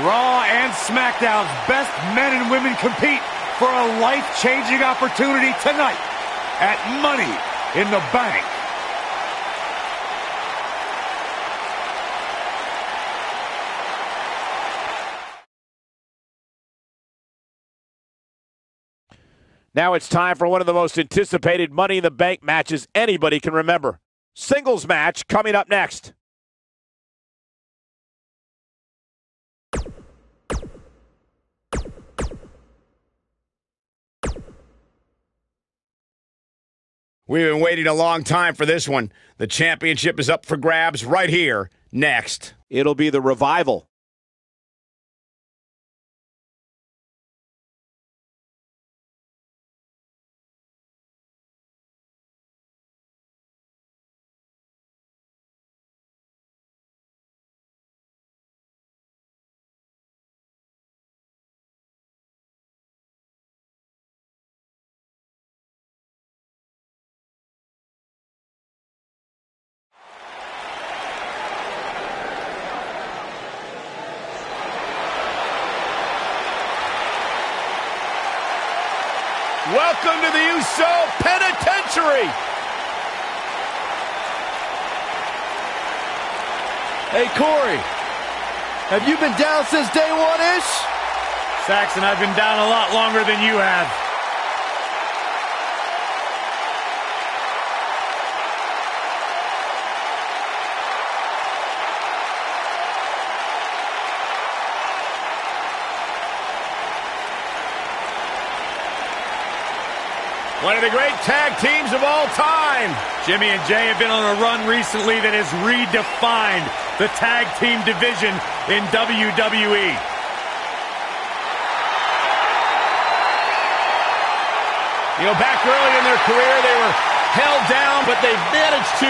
Raw and SmackDown's best men and women compete for a life-changing opportunity tonight at Money in the Bank. Now it's time for one of the most anticipated Money in the Bank matches anybody can remember. Singles match coming up next. We've been waiting a long time for this one. The championship is up for grabs right here, next. It'll be the Revival. Welcome to the USO Penitentiary. Hey, Corey, have you been down since day one-ish? Saxon, I've been down a lot longer than you have. One of the great tag teams of all time. Jimmy and Jay have been on a run recently that has redefined the tag team division in WWE. You know, back early in their career, they were held down, but they've managed to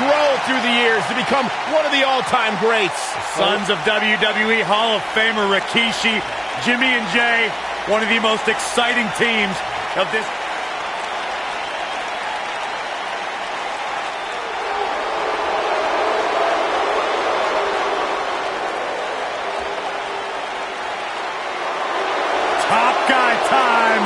grow through the years to become one of the all-time greats. Sons of WWE Hall of Famer Rikishi, Jimmy and Jay, one of the most exciting teams of this. Top guy time.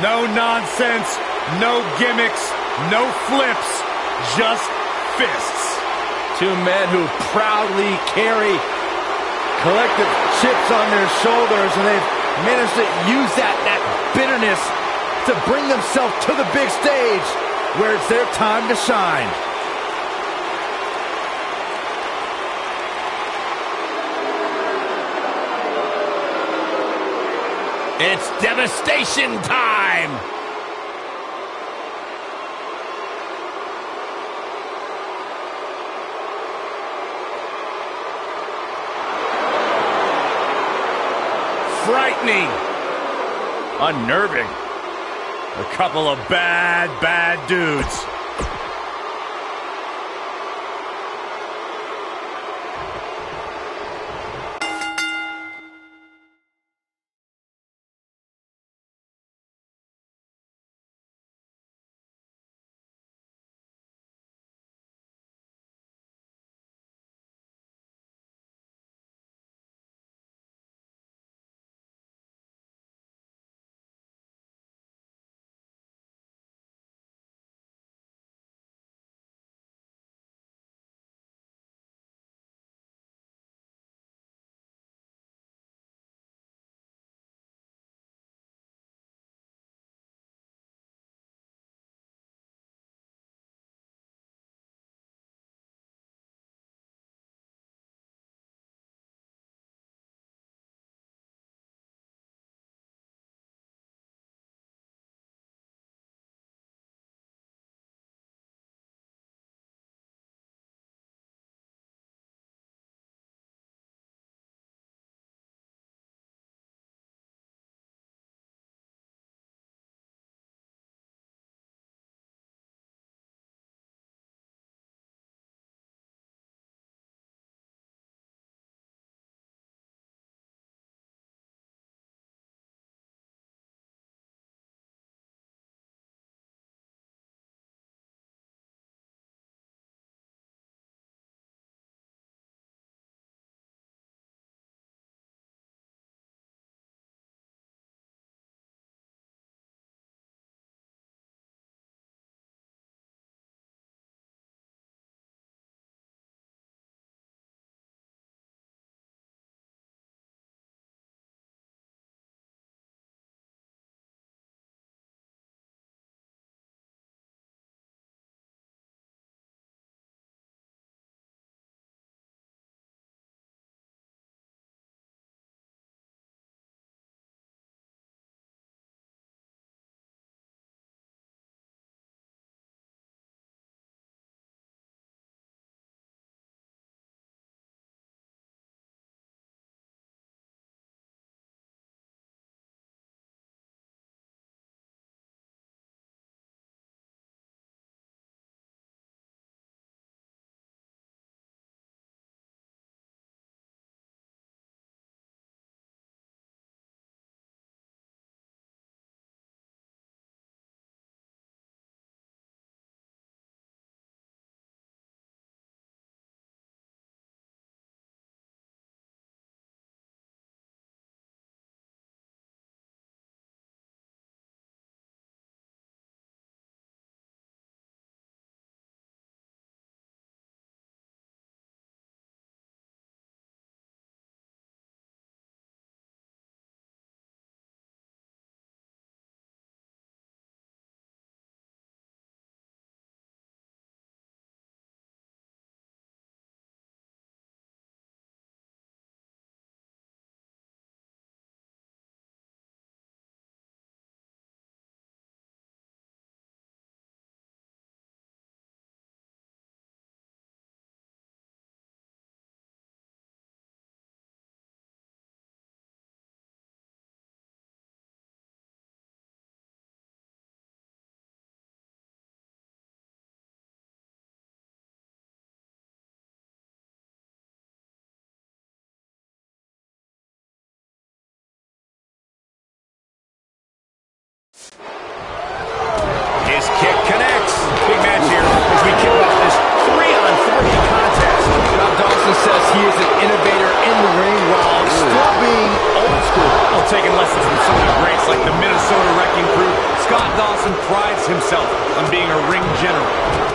No nonsense, no gimmicks, no flips, just fists. Two men who proudly carry collective chips on their shoulders, and they've managed to use that bitterness to bring themselves to the big stage where it's their time to shine. It's devastation time. Frightening. Unnerving. A couple of bad dudes.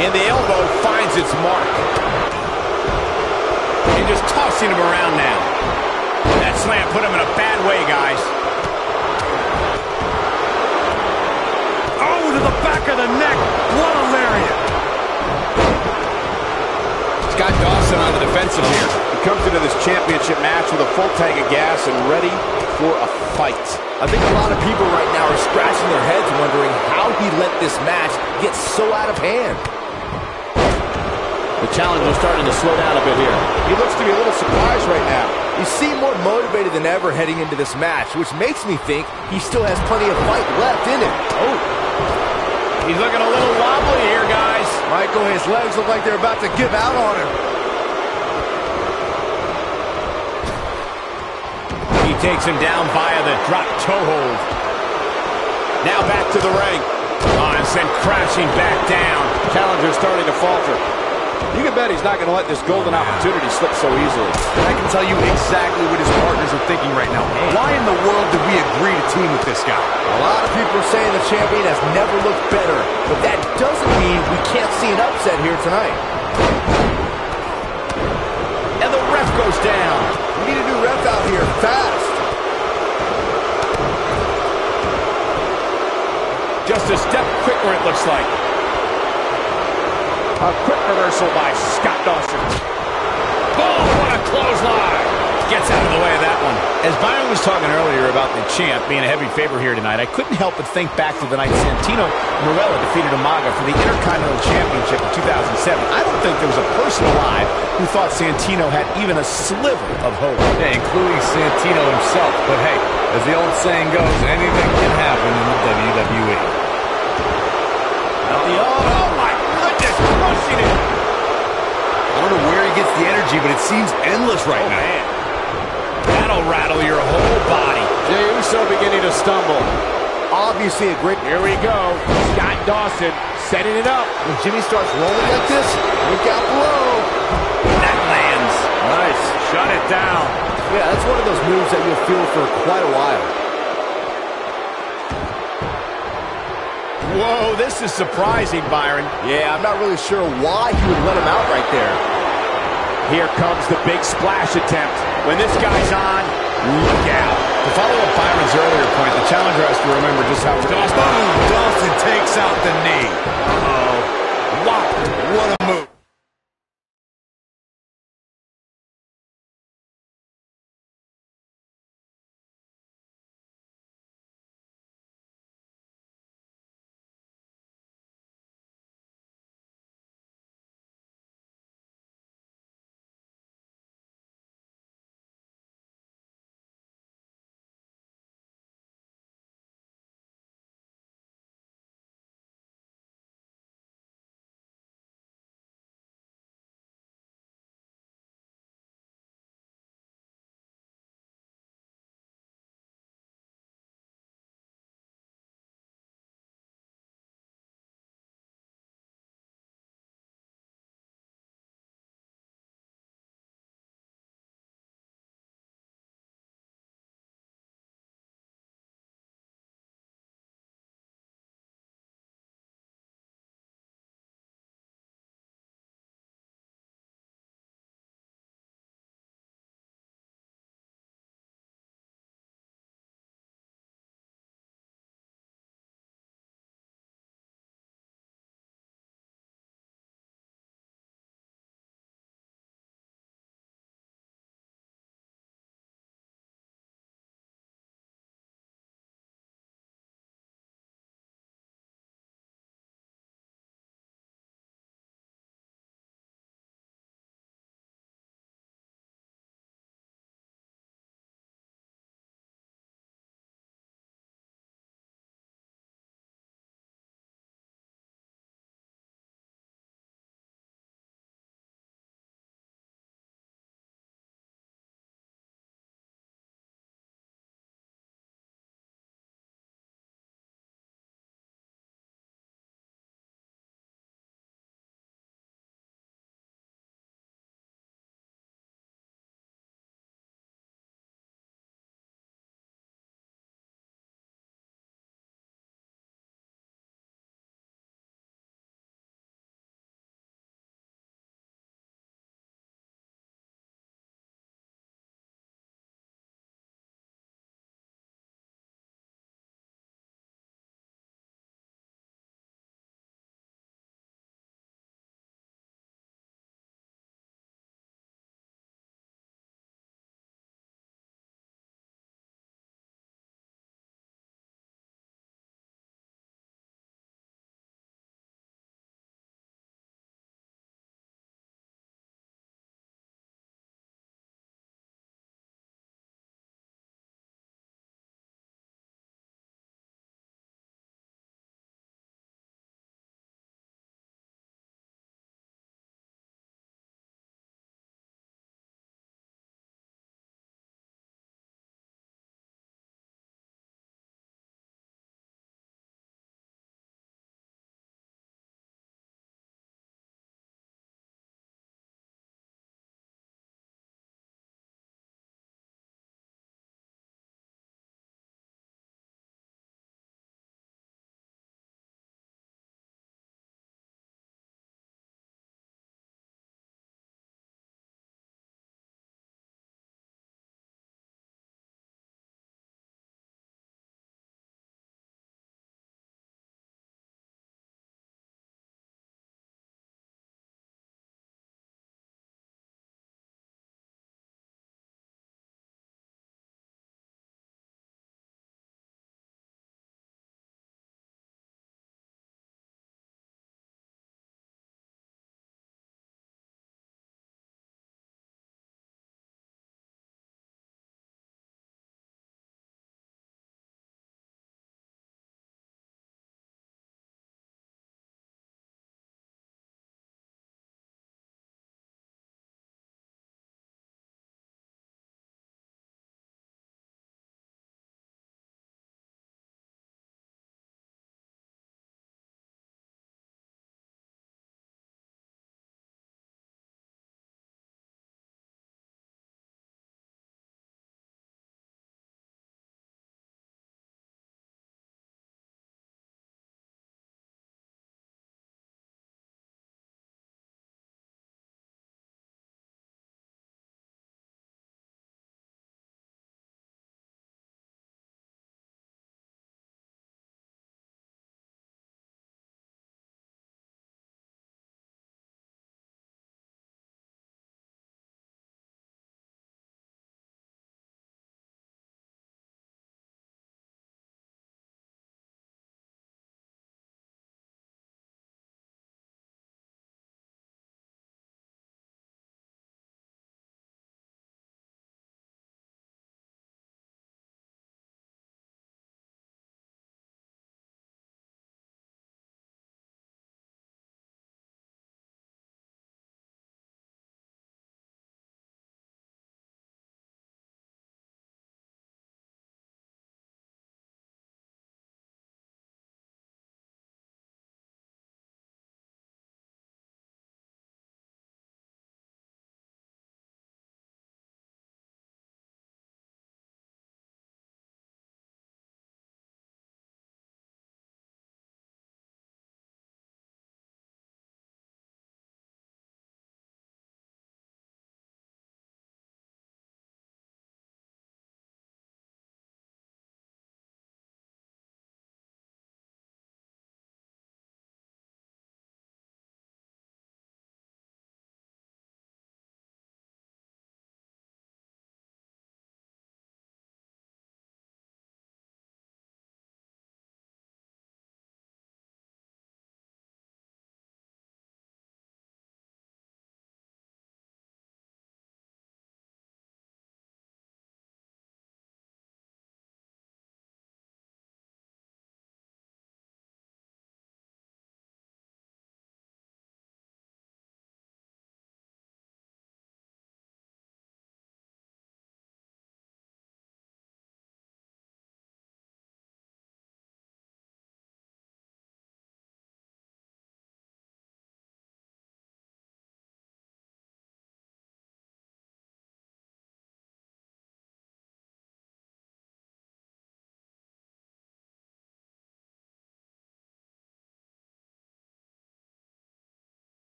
And the elbow finds its mark. And just tossing him around now. That slam put him in a bad way, guys. Oh, to the back of the neck. What a lariat. Scott Dawson on the defensive here. He comes into this championship match with a full tank of gas and ready for a fight. I think a lot of people right now are scratching their heads wondering how he let this match get so out of hand. The challenger's starting to slow down a bit here. He looks to be a little surprised right now. He seemed more motivated than ever heading into this match, which makes me think he still has plenty of fight left in him. Oh. He's looking a little wobbly here, guys. Michael, his legs look like they're about to give out on him. He takes him down via the drop toe hold. Now back to the ring. And sent crashing back down. Challenger's starting to falter. You can bet he's not going to let this golden opportunity slip so easily. And I can tell you exactly what his partners are thinking right now. Why in the world did we agree to team with this guy? A lot of people are saying the champion has never looked better, but that doesn't mean we can't see an upset here tonight. And the ref goes down. We need a new ref out here, fast. Just a step quicker, it looks like. A quick reversal by Scott Dawson. Boom, what a clothesline. Gets out of the way of that one. As Byron was talking earlier about the champ being a heavy favorite here tonight, I couldn't help but think back to the night Santino Marella defeated Umaga for the Intercontinental Championship in 2007. I don't think there was a person alive who thought Santino had even a sliver of hope. Yeah, including Santino himself. But hey, as the old saying goes, anything can happen in the WWE. Oh my goodness, crushing it. I don't know where he gets the energy, but it seems endless right now. Man. That'll rattle your whole body. Jey Uso beginning to stumble. Obviously a great... Here we go. Scott Dawson setting it up. When Jimmy starts rolling like this, look out below. That lands. Nice. Shut it down. Yeah, that's one of those moves that you'll feel for quite a while. Whoa, this is surprising, Byron. Yeah, I'm not really sure why he would let him out right there. Here comes the big splash attempt. When this guy's on, look out. To follow up Byron's earlier point, the challenger has to remember just how... Dawson takes out the knee. Wow. What a move.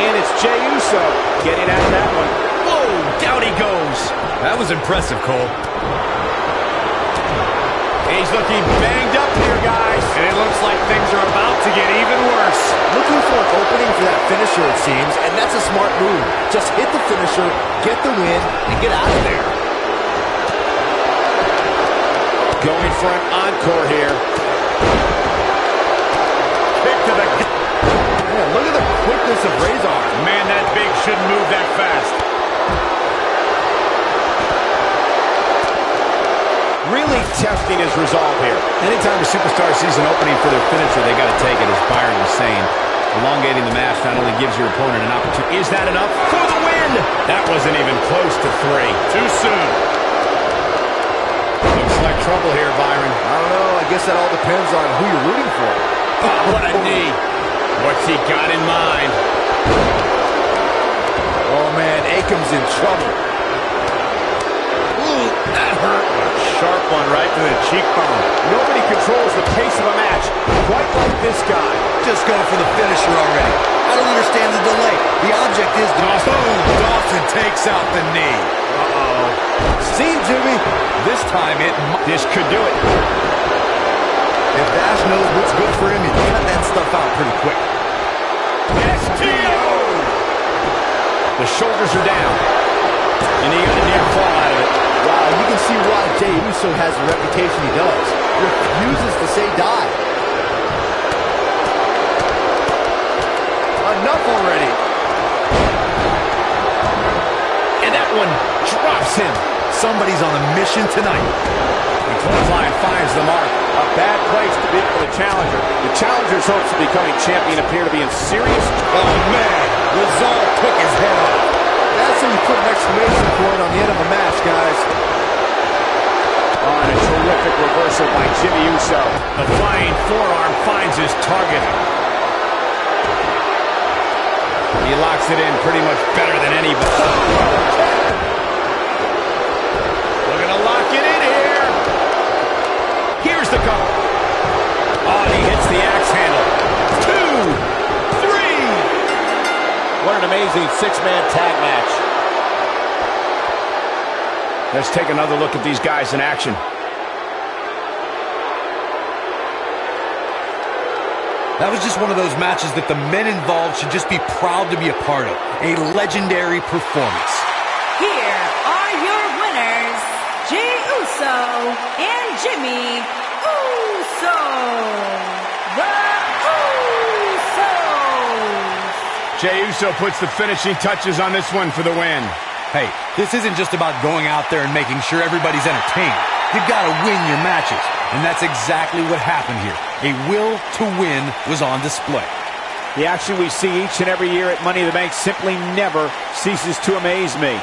And it's Jey Uso getting out of that one. Whoa, down he goes. That was impressive, Cole. He's looking banged up here, guys. And it looks like things are about to get even worse. Looking for an opening for that finisher, it seems, and that's a smart move. Just hit the finisher, get the win, and get out of there. Going for an encore here. Kick to the... Man, look at the quickness of Ray's arm. Man, that big shouldn't move that fast. Really testing his resolve here. Anytime a superstar sees an opening for their finisher, they got to take it, as Byron was saying. Elongating the match not only gives your opponent an opportunity. Is that enough for the win? That wasn't even close to 3. Too soon. Looks like trouble here, Byron. I don't know. I guess that all depends on who you're rooting for. Oh, what a knee. What's he got in mind? Oh, man, Akam's in trouble. Ooh, that hurt. Sharp one right to the cheekbone. Nobody controls the pace of a match quite like this guy. Just go for the finisher already. I don't understand the delay. The object is the... Boom! Dawson takes out the knee. Uh-oh. See, Jimmy? This time This could do it. If Dash knows what's good for him, he cut that stuff out pretty quick. STO! The shoulders are down. And he got a near fall out of it. Wow, you can see why Jey Uso has the reputation he does. Refuses to say die. Enough already. And that one drops him. Somebody's on a mission tonight. The clothesline finds the mark. A bad place to be for the challenger. The challenger's hopes of becoming champion appear to be in serious... Oh, man. Resolve took his head off. That's when you put an exclamation point on the end of a match, guys. Oh, and a terrific reversal by Jimmy Uso. The flying forearm finds his target. He locks it in pretty much better than anybody. Looking to lock it in here. Here's the cover. Oh, and he hits the axe handle. 2, 3. What an amazing six-man tag match. Let's take another look at these guys in action. That was just one of those matches that the men involved should just be proud to be a part of. A legendary performance. Here are your winners, Jey Uso and Jimmy Uso. The Usos. Jey Uso puts the finishing touches on this one for the win. Hey, this isn't just about going out there and making sure everybody's entertained. You've got to win your matches. And that's exactly what happened here. A will to win was on display. The action we see each and every year at Money in the Bank simply never ceases to amaze me.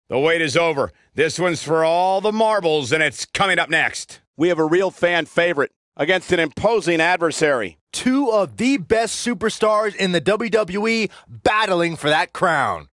The wait is over. This one's for all the marbles, and it's coming up next. We have a real fan favorite against an imposing adversary. Two of the best superstars in the WWE battling for that crown.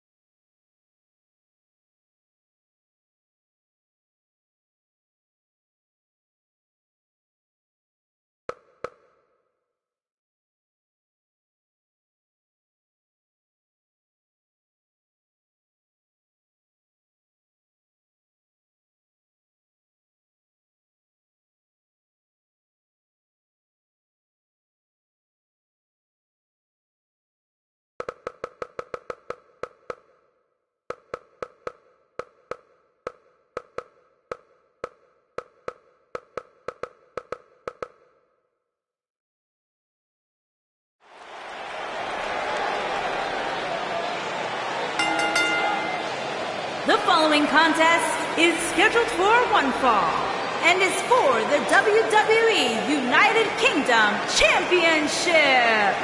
The following contest is scheduled for one fall and is for the WWE United Kingdom Championship.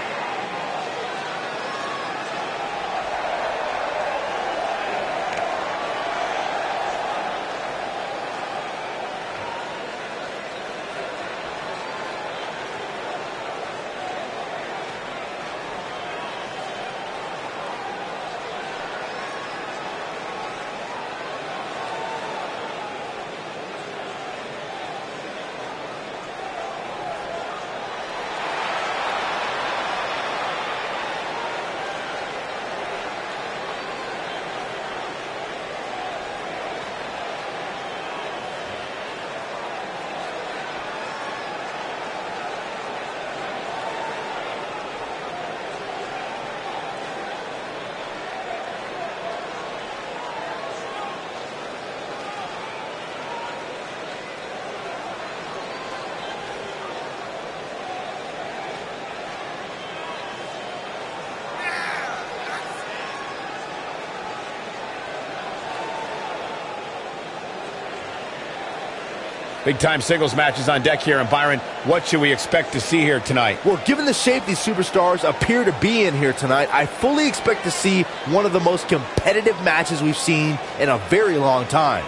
Big-time singles matches on deck here. And Byron, what should we expect to see here tonight? Well, given the shape these superstars appear to be in here tonight, I fully expect to see one of the most competitive matches we've seen in a very long time.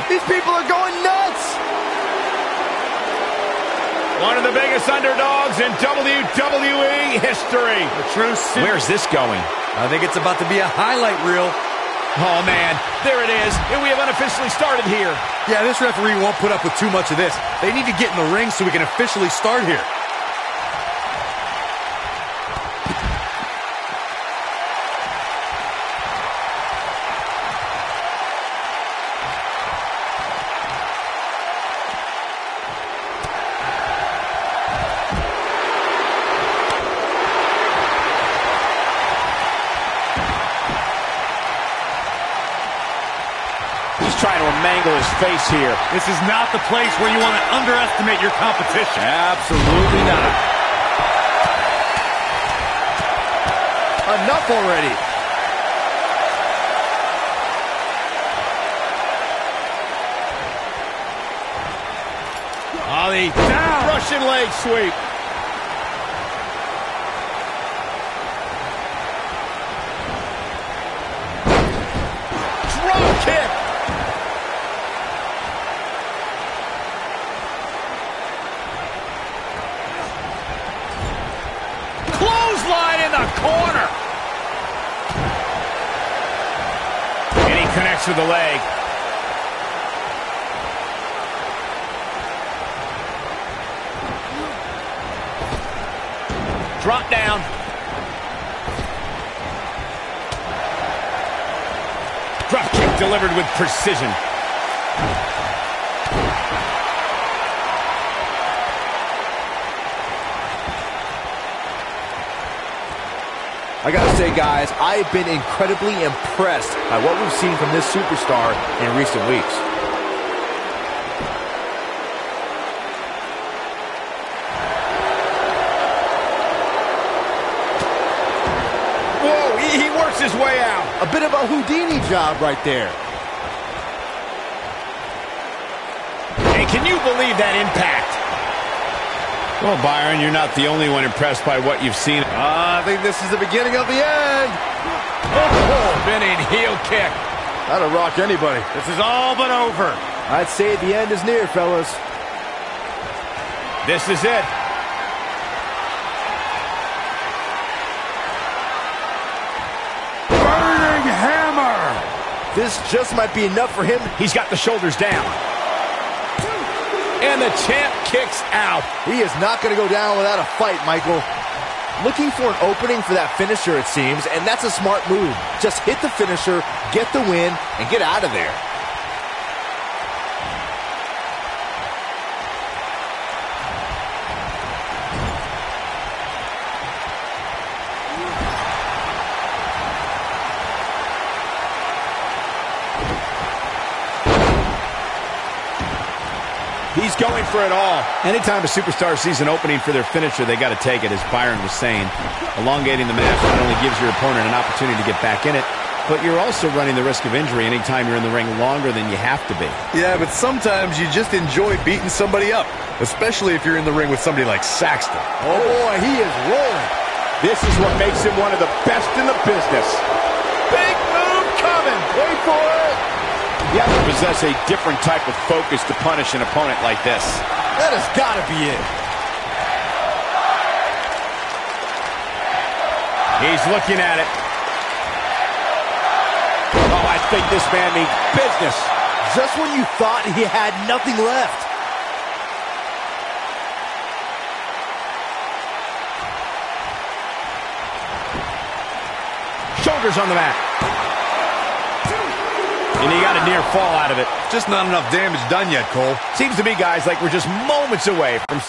These people are going nuts! One of the biggest underdogs in WWE history. Where's this going? I think it's about to be a highlight reel. Oh, man. There it is. And we have unofficially started here. Yeah, this referee won't put up with too much of this. They need to get in the ring so we can officially start here. Trying to mangle his face here. This is not the place where you want to underestimate your competition. Absolutely not. Enough already. Oh, the Russian leg sweep. Drop kick. Clothesline in the corner. And he connects with the leg. Drop down. Drop kick delivered with precision. I gotta say, guys, I've been incredibly impressed by what we've seen from this superstar in recent weeks. Whoa, he works his way out. A bit of a Houdini job right there. And can you believe that impact? Well, Byron, you're not the only one impressed by what you've seen. I think this is the beginning of the end. Oh, spinning heel kick. That'll rock anybody. This is all but over. I'd say the end is near, fellas. This is it. Burning hammer. This just might be enough for him. He's got the shoulders down. And the champ kicks out. He is not going to go down without a fight, Michael. Looking for an opening for that finisher, it seems, and that's a smart move. Just hit the finisher, get the win, and get out of there. He's going for it all. Anytime a superstar sees an opening for their finisher, they got to take it, as Byron was saying. Elongating the match not only gives your opponent an opportunity to get back in it, but you're also running the risk of injury anytime you're in the ring longer than you have to be. Yeah, but sometimes you just enjoy beating somebody up, especially if you're in the ring with somebody like Saxton. Oh, boy, he is rolling. This is what makes him one of the best in the business. Big move coming. Wait for it. You have to possess a different type of focus to punish an opponent like this. That has got to be it. He's looking at it. Oh, I think this man means business. Just when you thought he had nothing left. Shoulders on the mat. And he got a near fall out of it. Just not enough damage done yet, Cole. Seems to me, guys, like we're just moments away from...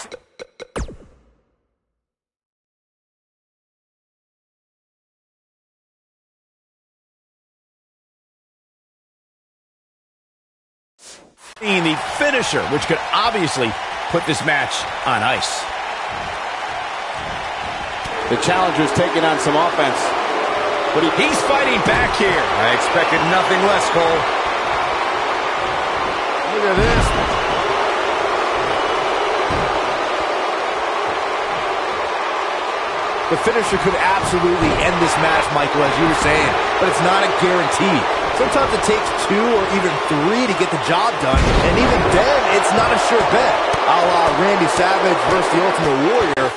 the finisher, which could obviously put this match on ice. The challenger's taking on some offense. But he's fighting back here. I expected nothing less, Cole. Look at this. The finisher could absolutely end this match, Michael, as you were saying, but it's not a guarantee. Sometimes it takes 2 or even 3 to get the job done, and even then, it's not a sure bet. A la Randy Savage versus the Ultimate Warrior.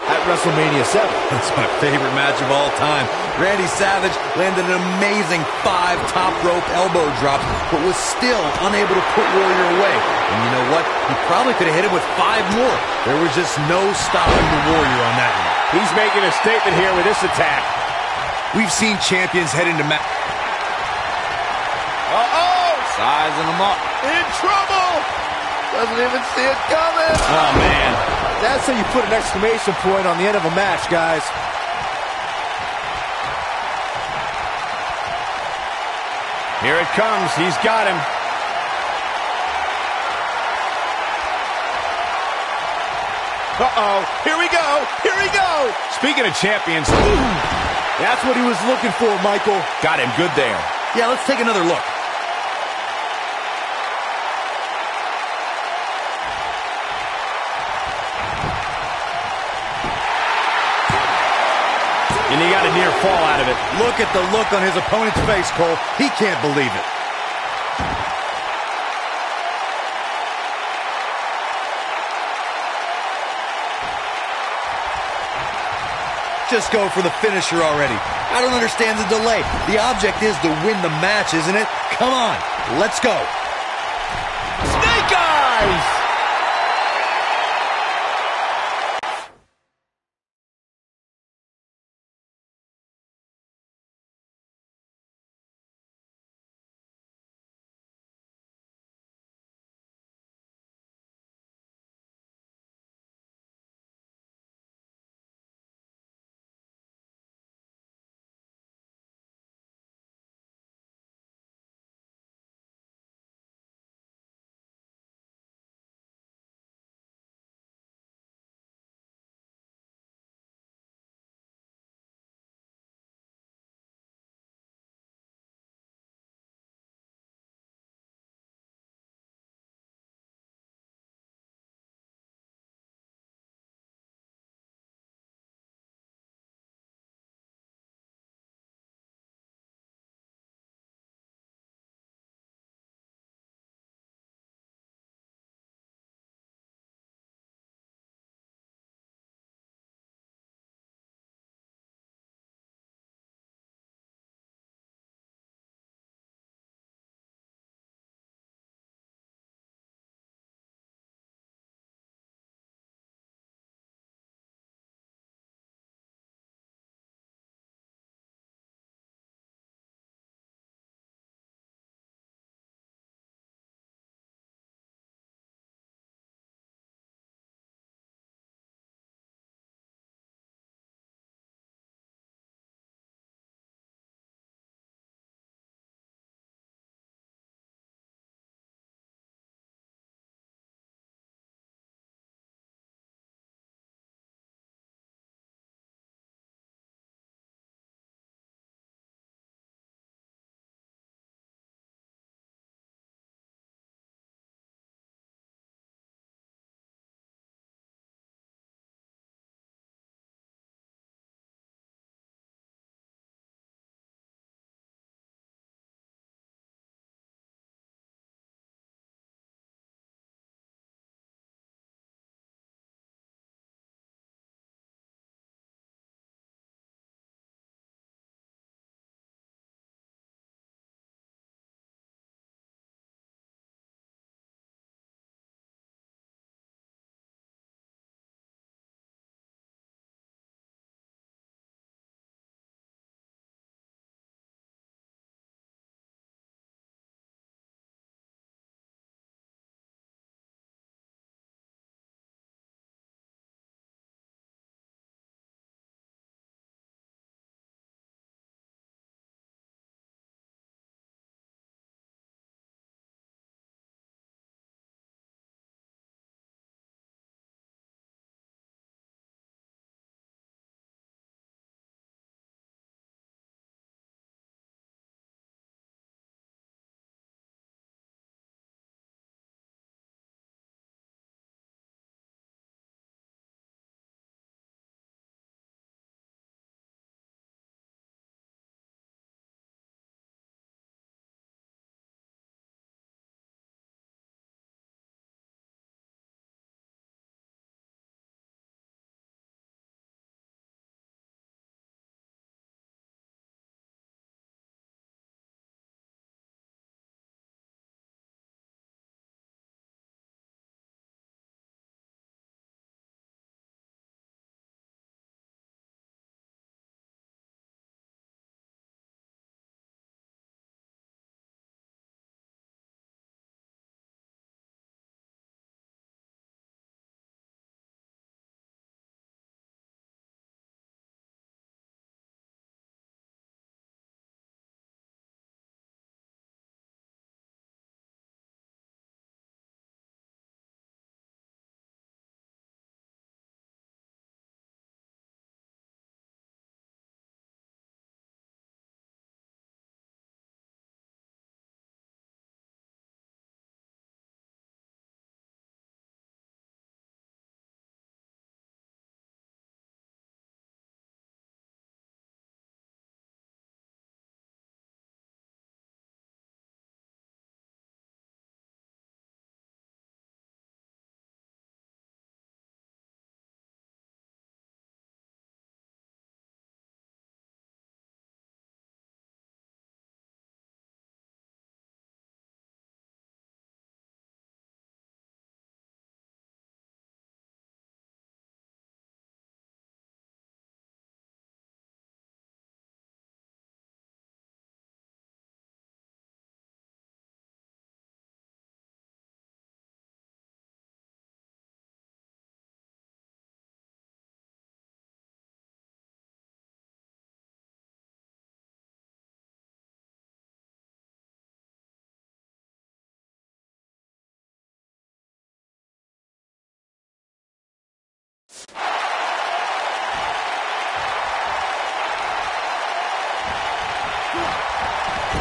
At WrestleMania 7. That's my favorite match of all time. Randy Savage landed an amazing 5 top rope elbow drops, but was still unable to put Warrior away. And you know what? He probably could have hit him with 5 more. There was just no stopping the Warrior on that one. He's making a statement here with this attack. We've seen champions head into match. Uh-oh! Sizing them up. In trouble! Doesn't even see it coming. Oh, man. That's how you put an exclamation point on the end of a match, guys. Here it comes. He's got him. Uh-oh. Here we go. Here we go. Speaking of champions. That's what he was looking for, Michael. Got him good there. Yeah, let's take another look. And he got a near fall out of it. Look at the look on his opponent's face, Cole. He can't believe it. Just go for the finisher already. I don't understand the delay. The object is to win the match, isn't it? Come on, let's go. Snake Eyes!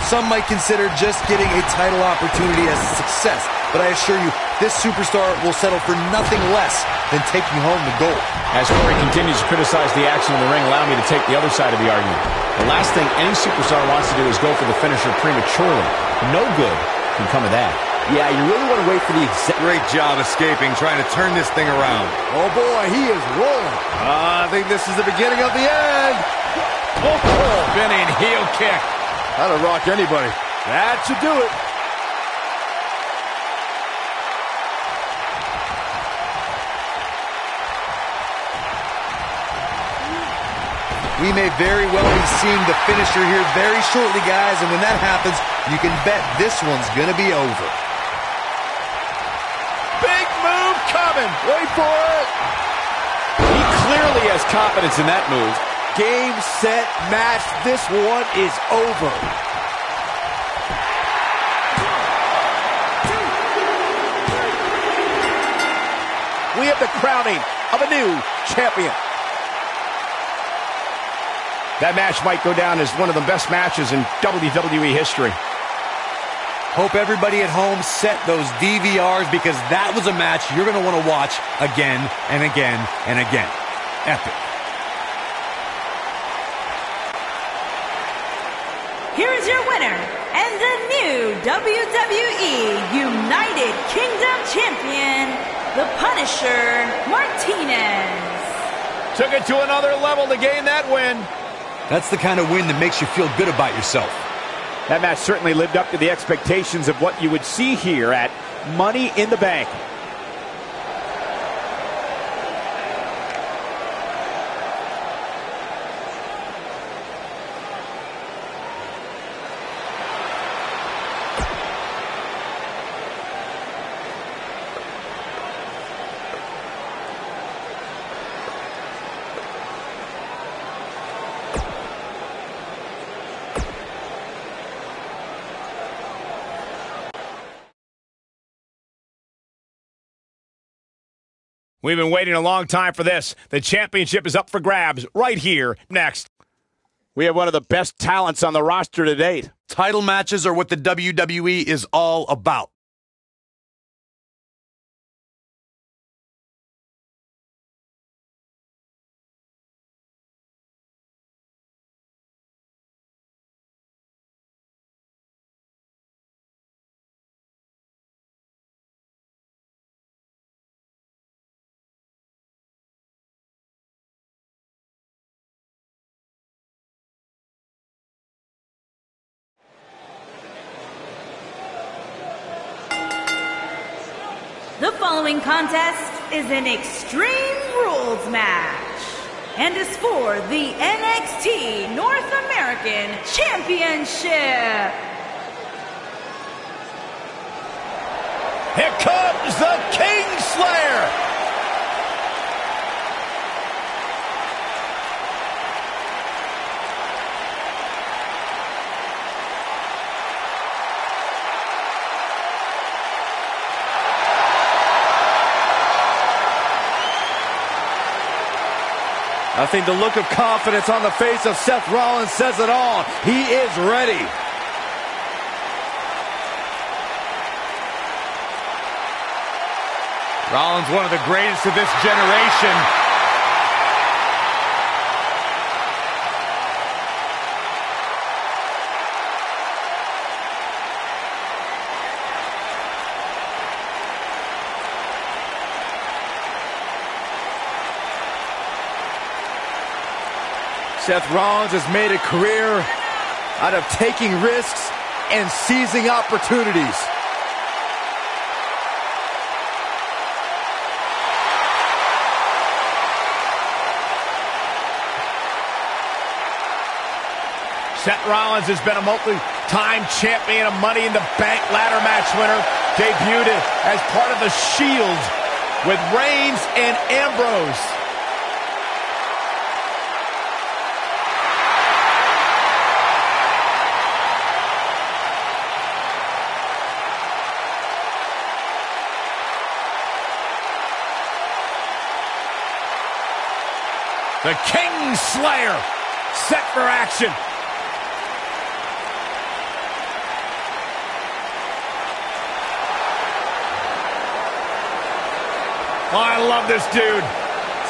Some might consider just getting a title opportunity as a success, but I assure you, this superstar will settle for nothing less than taking home the gold. As Corey continues to criticize the action in the ring, allow me to take the other side of the argument. The last thing any superstar wants to do is go for the finisher prematurely. No good can come of that. Yeah, you really want to wait for the exact... Great job escaping, trying to turn this thing around. Oh boy, he is rolling. I think this is the beginning of the end. Oh, spinning heel kick. That'll rock anybody. That should do it. We may very well be seeing the finisher here very shortly, guys, and when that happens, you can bet this one's going to be over. Big move coming. Wait for it. He clearly has confidence in that move. Game, set, match. This one is over. We have the crowning of a new champion. That match might go down as one of the best matches in WWE history. Hope everybody at home set those DVRs because that was a match you're going to want to watch again and again and again. Epic. Here is your winner and the new WWE United Kingdom Champion, the Punisher Martinez. Took it to another level to gain that win. That's the kind of win that makes you feel good about yourself. That match certainly lived up to the expectations of what you would see here at Money in the Bank. We've been waiting a long time for this. The championship is up for grabs right here. Next, we have one of the best talents on the roster to date. Title matches are what the WWE is all about. The following contest is an Extreme Rules match and is for the NXT North American Championship. Here comes the Kingslayer. I think the look of confidence on the face of Seth Rollins says it all. He is ready. Rollins, one of the greatest of this generation. Seth Rollins has made a career out of taking risks and seizing opportunities. Seth Rollins has been a multi-time champion, a Money in the Bank ladder match winner, debuted as part of the Shield with Reigns and Ambrose. The Kingslayer set for action. Oh, I love this dude.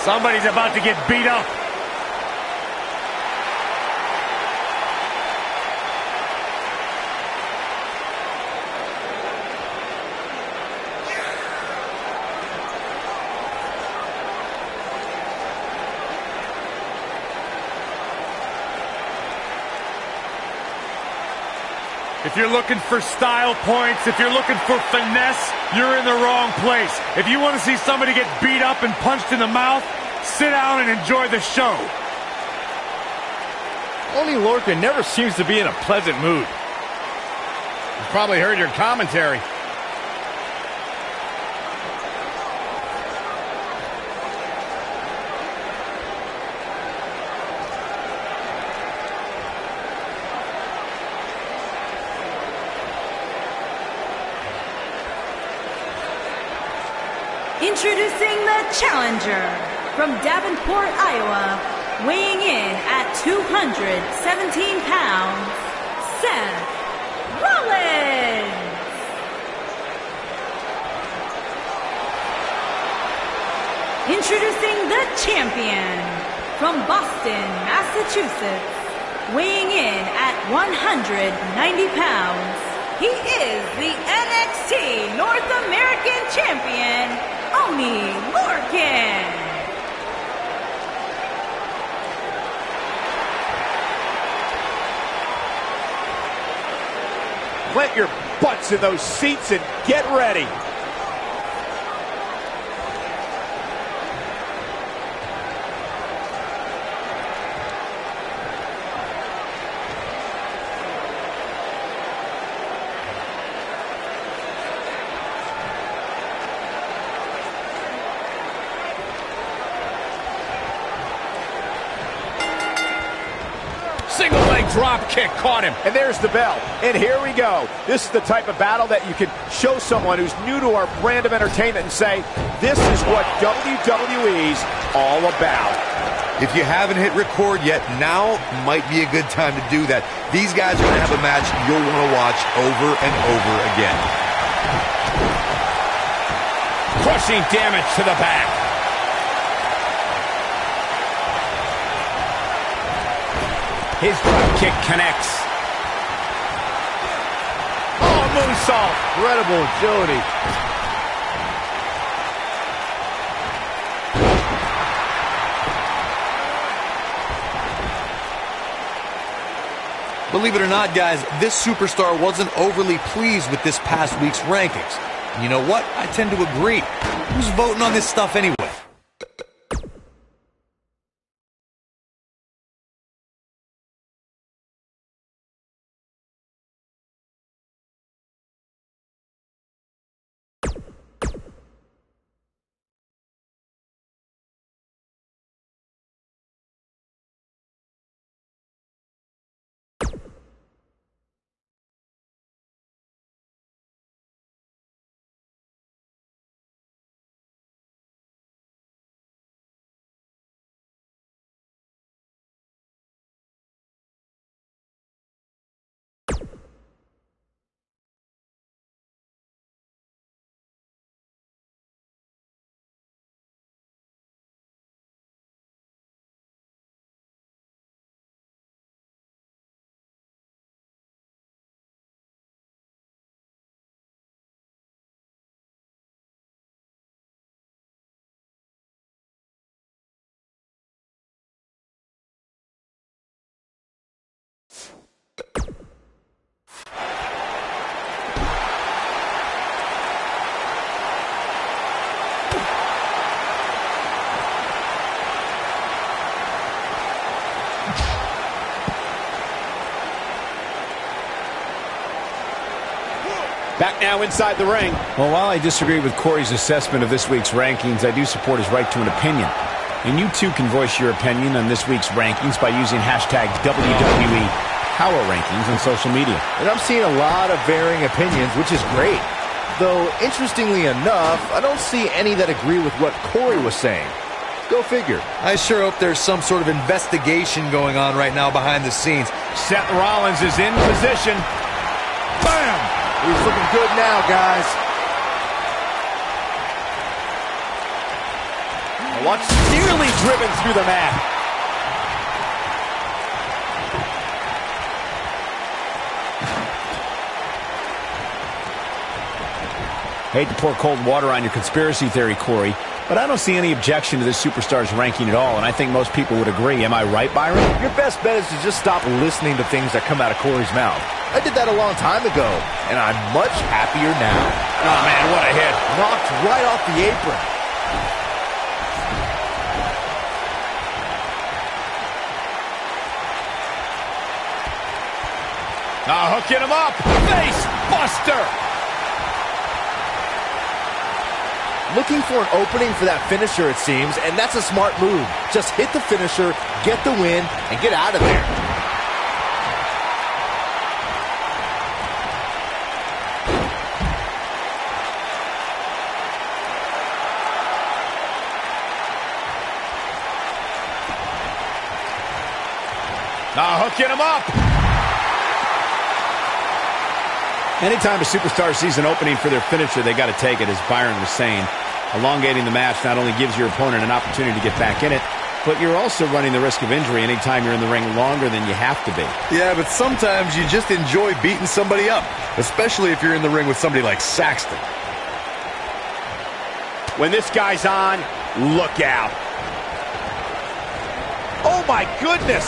Somebody's about to get beat up. If you're looking for style points, if you're looking for finesse, you're in the wrong place. If you want to see somebody get beat up and punched in the mouth, sit down and enjoy the show. Only Lorcan never seems to be in a pleasant mood. You probably heard your commentary. Introducing the challenger from Davenport, Iowa, weighing in at 217 pounds, Seth Rollins. Introducing the champion from Boston, Massachusetts, weighing in at 190 pounds. He is the NXT North American Champion, Oney Lorcan. Plant your butts in those seats and get ready. Single leg drop kick caught him. And there's the bell. And here we go. This is the type of battle that you can show someone who's new to our brand of entertainment and say, this is what WWE's all about. If you haven't hit record yet, now might be a good time to do that. These guys are going to have a match you'll want to watch over and over again. Crushing damage to the back. His drop kick connects. Oh, moonsault. Incredible agility. Believe it or not, guys, this superstar wasn't overly pleased with this past week's rankings. And you know what? I tend to agree. Who's voting on this stuff anyway? Back now inside the ring. Well, while I disagree with Corey's assessment of this week's rankings, I do support his right to an opinion. And you too can voice your opinion on this week's rankings by using hashtag WWE Power Rankings on social media. And I'm seeing a lot of varying opinions, which is great. Though, interestingly enough, I don't see any that agree with what Corey was saying. Go figure. I sure hope there's some sort of investigation going on right now behind the scenes. Seth Rollins is in position. Bam! He's looking good now, guys. Watch, nearly driven through the mat. Hate to pour cold water on your conspiracy theory, Corey, but I don't see any objection to this superstar's ranking at all, and I think most people would agree. Am I right, Byron? Your best bet is to just stop listening to things that come out of Corey's mouth. I did that a long time ago, and I'm much happier now. Oh, man, what a hit. Knocked right off the apron. Hooking him up. Face buster. Looking for an opening for that finisher, it seems, and that's a smart move. Just hit the finisher, get the win, and get out of there. Hooking him up. Anytime a superstar sees an opening for their finisher, they got to take it, as Byron was saying. Elongating the match not only gives your opponent an opportunity to get back in it, but you're also running the risk of injury anytime you're in the ring longer than you have to be. Yeah, but sometimes you just enjoy beating somebody up, especially if you're in the ring with somebody like Saxton. When this guy's on, look out. Oh, my goodness.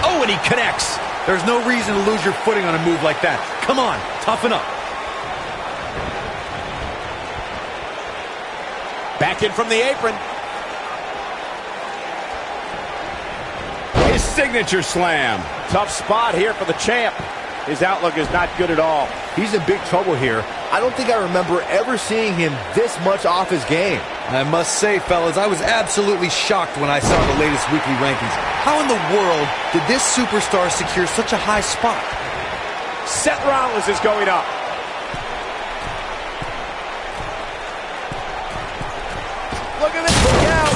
Oh, and he connects. There's no reason to lose your footing on a move like that. Come on, toughen up. Back in from the apron. His signature slam. Tough spot here for the champ. His outlook is not good at all. He's in big trouble here. I don't think I remember ever seeing him this much off his game. I must say, fellas, I was absolutely shocked when I saw the latest weekly rankings. How in the world did this superstar secure such a high spot? Seth Rollins is going up. Look at this, look out.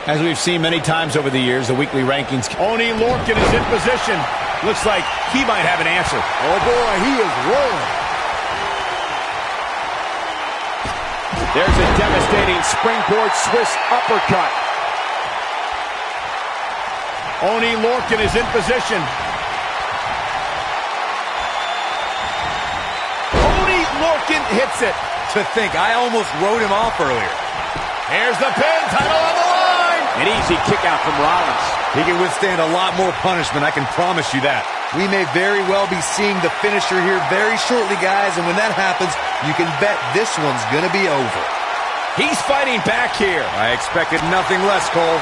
As we've seen many times over the years, the weekly rankings. Oney Lorcan is in position. Looks like he might have an answer. Oh boy, he is rolling. There's a devastating springboard Swiss uppercut. Oney Lorcan is in position. Oney Lorcan hits it. To think, I almost wrote him off earlier. Here's the pin, title on the line. An easy kick out from Rollins. He can withstand a lot more punishment, I can promise you that. We may very well be seeing the finisher here very shortly, guys, and when that happens, you can bet this one's gonna be over. He's fighting back here. I expected nothing less, Cole.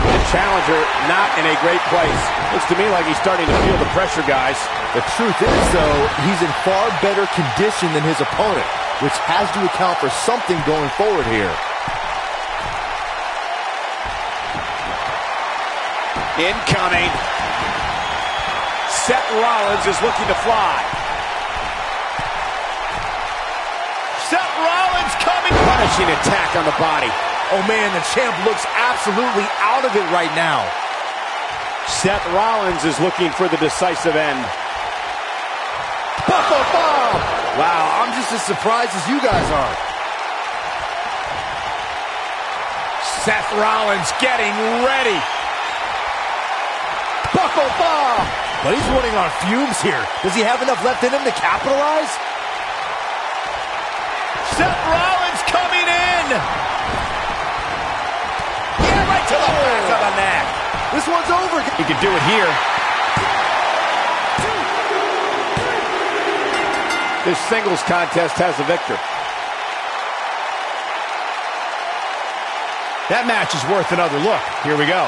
The challenger not in a great place. Looks to me like he's starting to feel the pressure, guys. The truth is, though, he's in far better condition than his opponent, which has to account for something going forward here. Incoming. Seth Rollins is looking to fly. Seth Rollins coming. Punishing attack on the body. Oh man, the champ looks absolutely out of it right now. Seth Rollins is looking for the decisive end. Buffalo Bomb! Wow, I'm just as surprised as you guys are. Seth Rollins getting ready. Buffalo Bomb! But he's running on fumes here. Does he have enough left in him to capitalize? Seth Rollins coming in. Yeah, right to the back of the neck. This one's over. He could do it here. This singles contest has a victor. That match is worth another look. Here we go.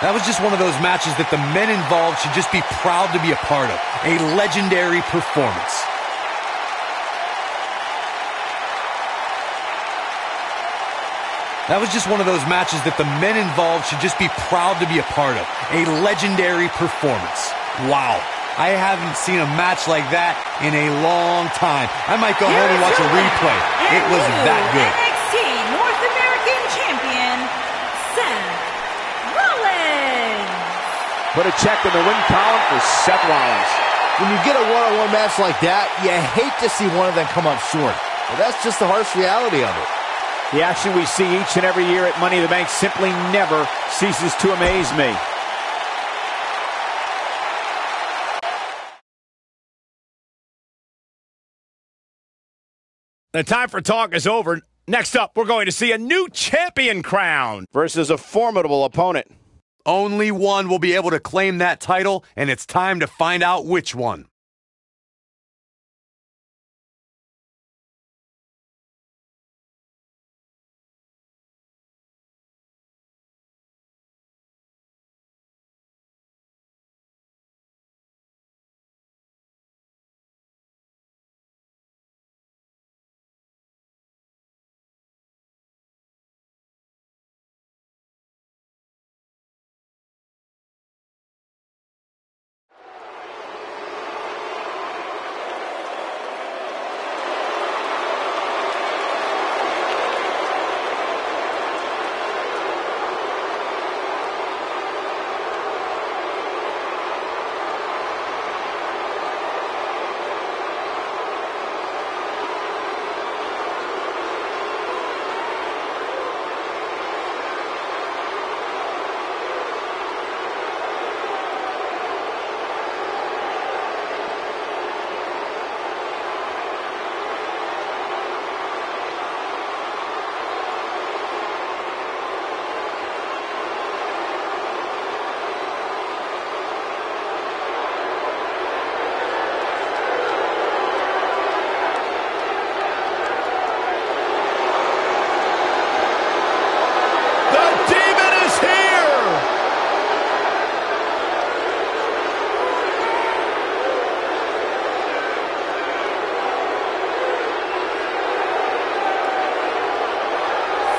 That was just one of those matches that the men involved should just be proud to be a part of. A legendary performance. That was just one of those matches that the men involved should just be proud to be a part of. A legendary performance. Wow. I haven't seen a match like that in a long time. I might go home and watch a replay. It was that good. NXT North American Champion, Seth Rollins. Put a check in the win column for Seth Rollins. When you get a one-on-one match like that, you hate to see one of them come up short. But that's just the harsh reality of it. The action we see each and every year at Money in the Bank simply never ceases to amaze me. The time for talk is over. Next up, we're going to see a new champion crowned Versus a formidable opponent. Only one will be able to claim that title, and it's time to find out which one.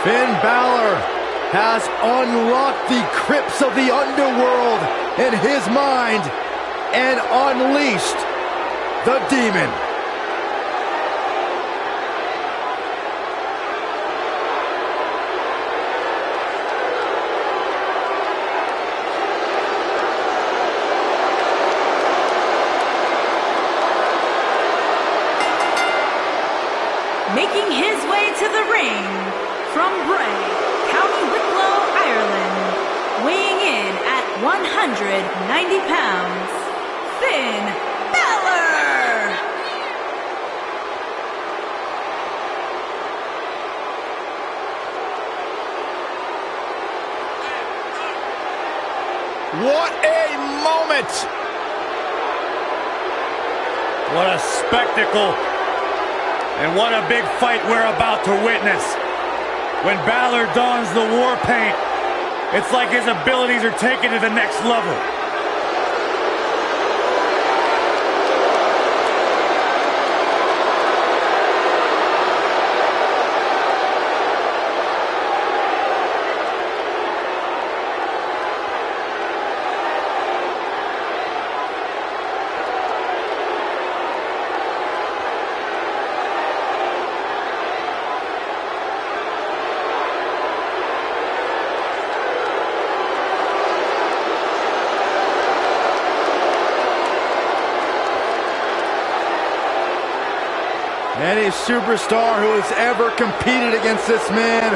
Finn Balor has unlocked the crypts of the underworld in his mind and unleashed the demon. Making his way to the ring from Bray, County Wicklow, Ireland, weighing in at 190 pounds, Finn Balor! What a moment! What a spectacle. And what a big fight we're about to witness. When Balor dons the war paint, it's like his abilities are taken to the next level. Any superstar who has ever competed against this man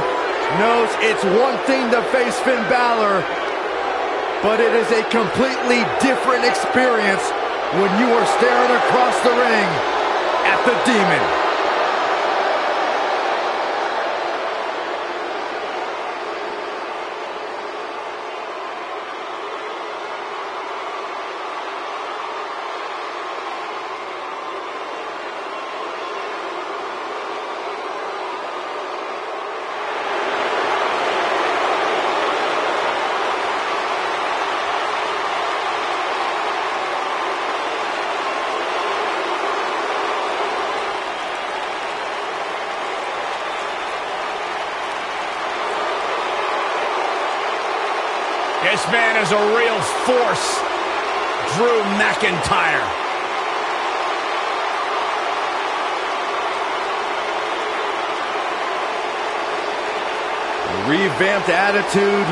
knows it's one thing to face Finn Balor, but it is a completely different experience when you are staring across the ring at the Demon. This man is a real force, Drew McIntyre. Revamped attitude,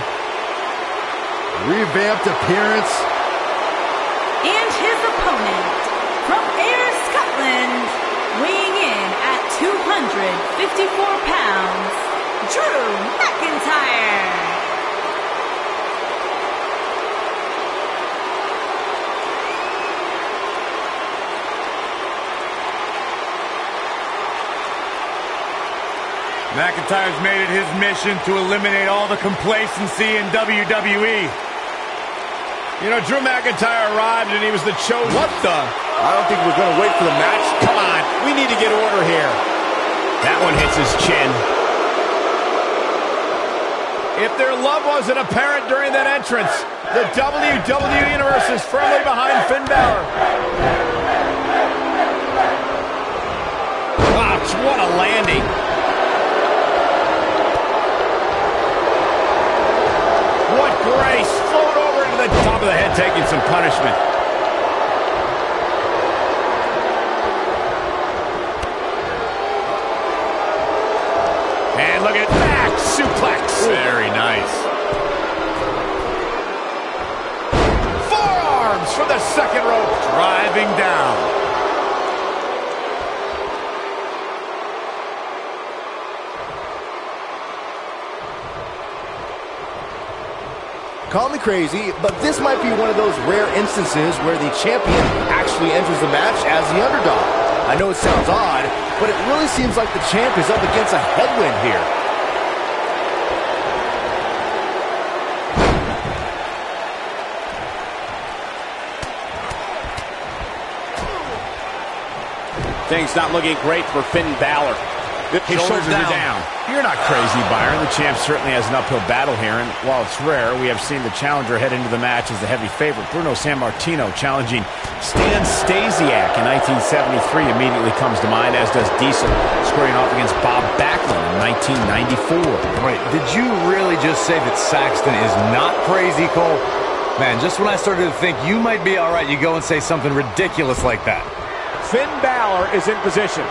revamped appearance. And his opponent, from Ayr, Scotland, weighing in at 254 pounds, Drew McIntyre. McIntyre's made it his mission to eliminate all the complacency in WWE. You know, Drew McIntyre arrived and he was the chosen. What the? I don't think we're going to wait for the match. Come on, we need to get order here. That one hits his chin. If their love wasn't apparent during that entrance, the WWE Universe is firmly behind Finn Balor. Wow, what a landing. What grace! Float over into the Top of the head, taking some punishment. And look at back suplex. Very nice. Forearms from the second rope. Driving down. Call me crazy, but this might be one of those rare instances where the champion actually enters the match as the underdog. I know it sounds odd, but it really seems like the champ is up against a headwind here. Things not looking great for Finn Balor. His shoulders are down. You're not crazy, Byron. The champ certainly has an uphill battle here, and while it's rare, we have seen the challenger head into the match as the heavy favorite. Bruno Sammartino challenging Stan Stasiak in 1973 immediately comes to mind, as does Diesel squaring off against Bob Backlund in 1994. Right, did you really just say that Saxton is not crazy, Cole? Man, just when I started to think you might be all right, you go and say something ridiculous like that. Finn Balor is in position.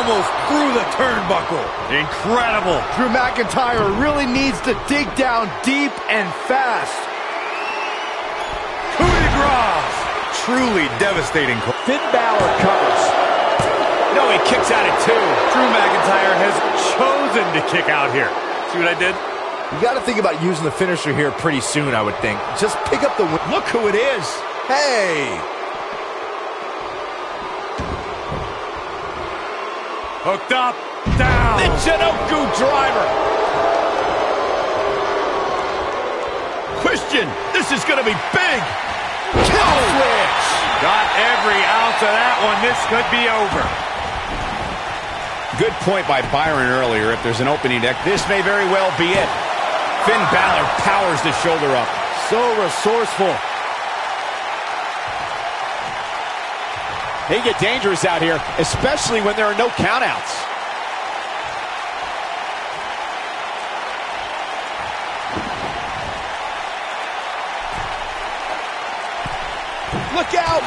Almost through the turnbuckle. Incredible. Drew McIntyre really needs to dig down deep and fast. Coup de grace. Truly devastating. Finn Balor covers. No, he kicks out at two. Drew McIntyre has chosen to kick out here. See what I did? You got to think about using the finisher here pretty soon, I would think. Just pick up the win. Look who it is. Hey! Hooked up, down. The Jinoku driver. Christian, this is going to be big. Kill switch. Got every ounce of that one. This could be over. Good point by Byron earlier. If there's an opening deck, this may very well be it. Finn Balor powers the shoulder up. So resourceful. They get dangerous out here, especially when there are no countouts. Look out!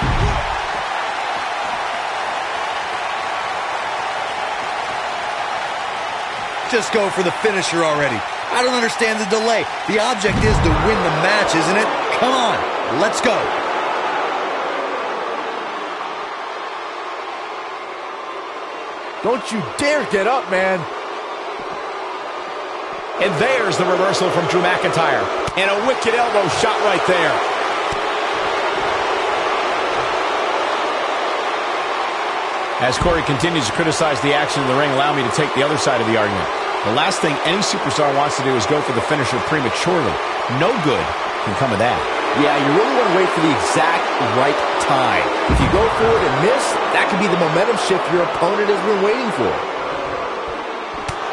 Just go for the finisher already. I don't understand the delay. The object is to win the match, isn't it? Come on, let's go. Don't you dare get up, man. And there's the reversal from Drew McIntyre. And a wicked elbow shot right there. As Corey continues to criticize the action in the ring, allow me to take the other side of the argument. The last thing any superstar wants to do is go for the finisher prematurely. No good can come of that. Yeah, you really want to wait for the exact right time. If you go for it and miss, that could be the momentum shift your opponent has been waiting for.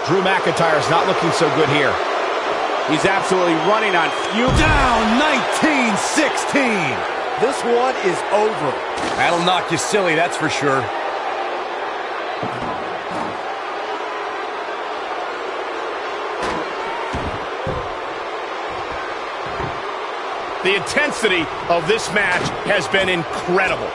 Drew McIntyre's not looking so good here. He's absolutely running on fumes. Down 19-16. This one is over. That'll knock you silly, that's for sure. The intensity of this match has been incredible.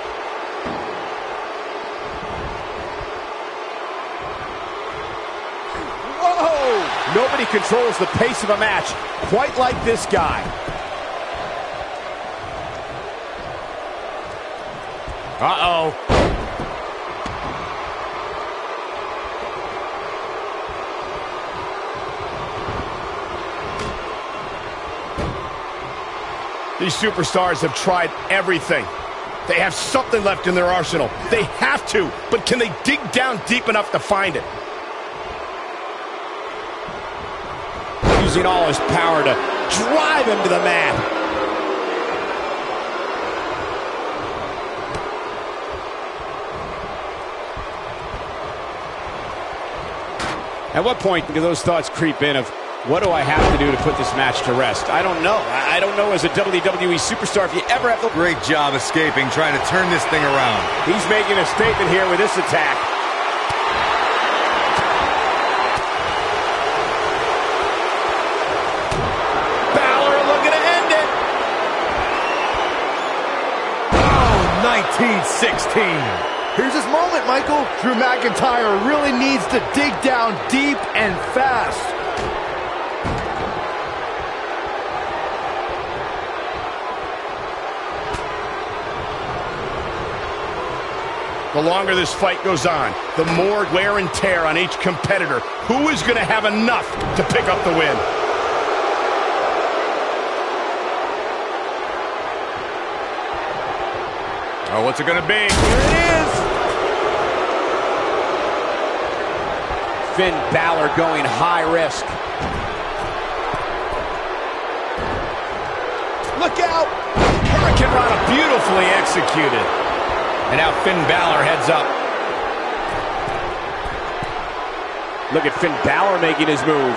Whoa! Nobody controls the pace of a match quite like this guy. Uh-oh. These superstars have tried everything. They have something left in their arsenal. They have to, but can they dig down deep enough to find it? Using all his power to drive him to the mat. At what point do those thoughts creep in of, what do I have to do to put this match to rest? I don't know. I don't know as a WWE superstar if you ever have to... Great job escaping, trying to turn this thing around. He's making a statement here with this attack. Balor looking to end it. Oh, 19-16. Here's his moment, Michael. Drew McIntyre really needs to dig down deep and fast. The longer this fight goes on, the more wear and tear on each competitor. Who is going to have enough to pick up the win? Oh, what's it going to be? Here it is! Finn Balor going high risk. Look out! Hurricane Rana beautifully executed. And now Finn Balor heads up. Look at Finn Balor making his move.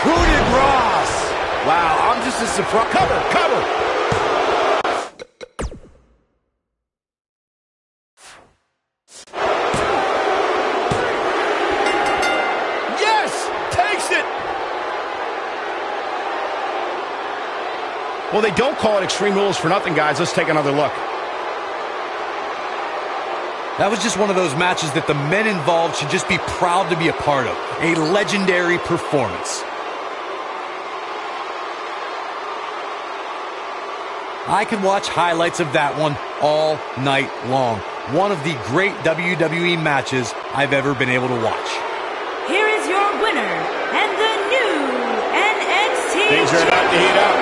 Coup de grace. Wow, I'm just as surprised. Cover! Yes! Takes it! Well, they don't call it Extreme Rules for nothing, guys. Let's take another look. That was just one of those matches that the men involved should just be proud to be a part of. A legendary performance. I could watch highlights of that one all night long. One of the great WWE matches I've ever been able to watch. Here is your winner and the new NXT Things are about to heat up.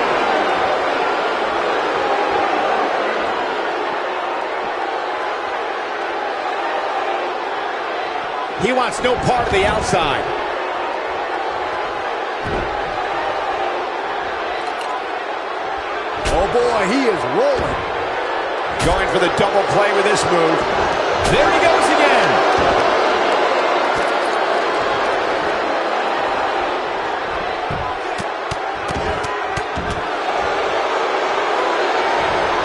He wants no part of the outside. Oh boy, he is rolling. Going for the double play with this move. There he goes again.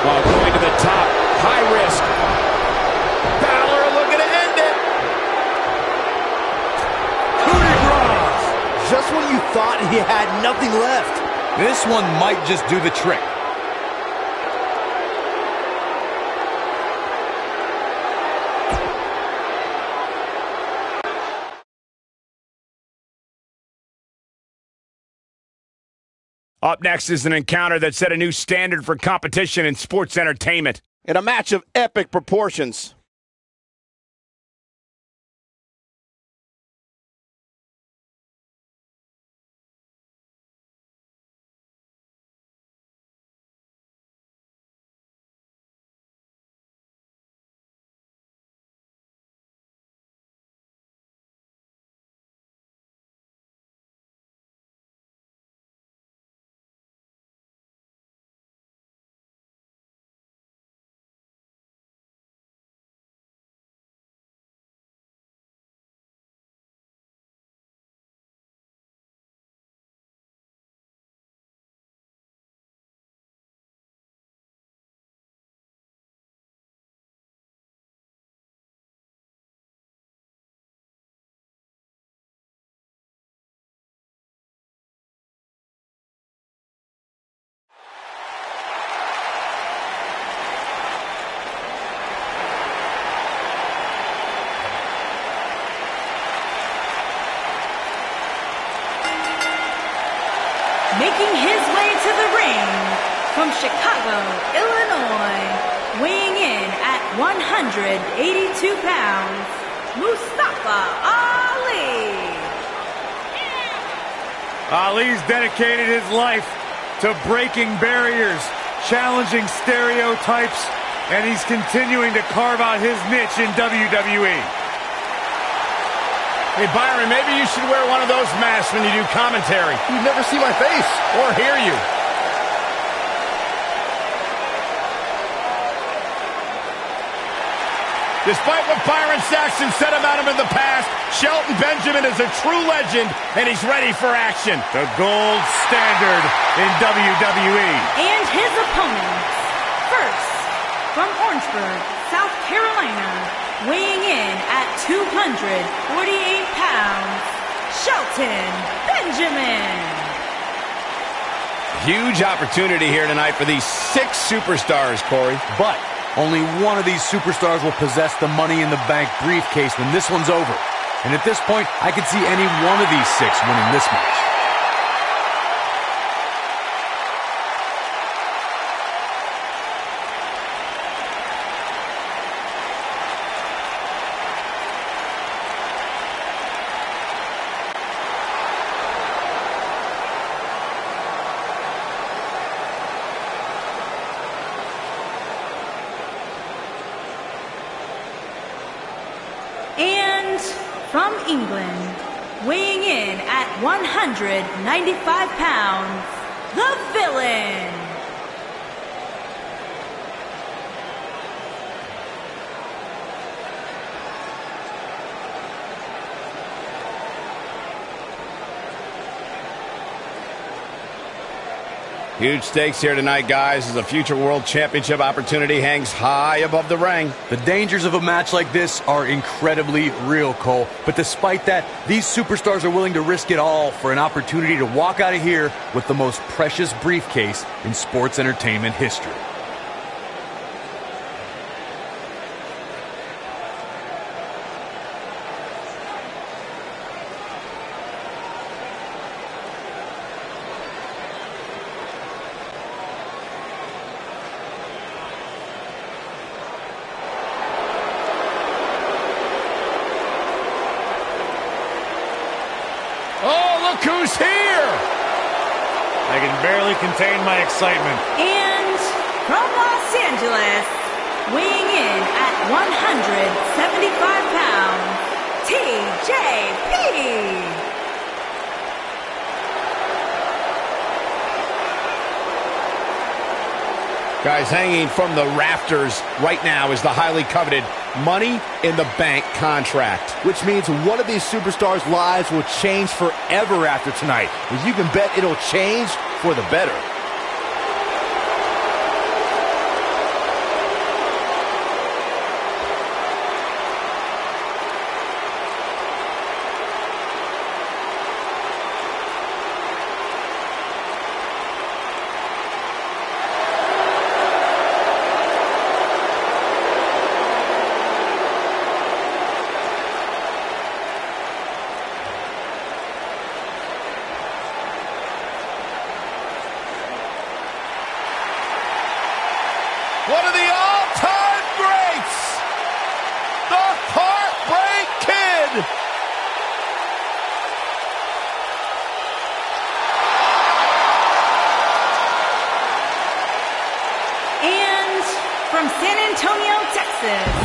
While going to the top, high risk. Balor looking to end it. Coup de grace. Just when you thought he had nothing left. This one might just do the trick. Up next is an encounter that set a new standard for competition in sports entertainment. In a match of epic proportions, from Chicago, Illinois, weighing in at 182 pounds, Mustafa Ali. Ali's dedicated his life to breaking barriers, challenging stereotypes, and he's continuing to carve out his niche in WWE. Hey, Byron, maybe you should wear one of those masks when you do commentary. You never see my face. Or hear you. Despite what Byron Saxton said about him in the past, Shelton Benjamin is a true legend, and he's ready for action. The gold standard in WWE. And his opponents. First, from Orangeburg, South Carolina, weighing in at 248 pounds, Shelton Benjamin. Huge opportunity here tonight for these 6 superstars, Corey. But only one of these superstars will possess the Money in the Bank briefcase when this one's over. And at this point, I could see any one of these 6 winning this match. And from England, weighing in at 195 pounds, the Villain. Huge stakes here tonight, guys, as a future world championship opportunity hangs high above the ring. The dangers of a match like this are incredibly real, Cole. But despite that, these superstars are willing to risk it all for an opportunity to walk out of here with the most precious briefcase in sports entertainment history. Look who's here! I can barely contain my excitement. And from Los Angeles, weighing in at 175 pounds, TJP. Guys, hanging from the rafters right now is the highly coveted Money in the Bank contract. Which means one of these superstars' lives will change forever after tonight. You can bet it'll change for the better. One of the all-time greats, the Heartbreak Kid. And from San Antonio, Texas,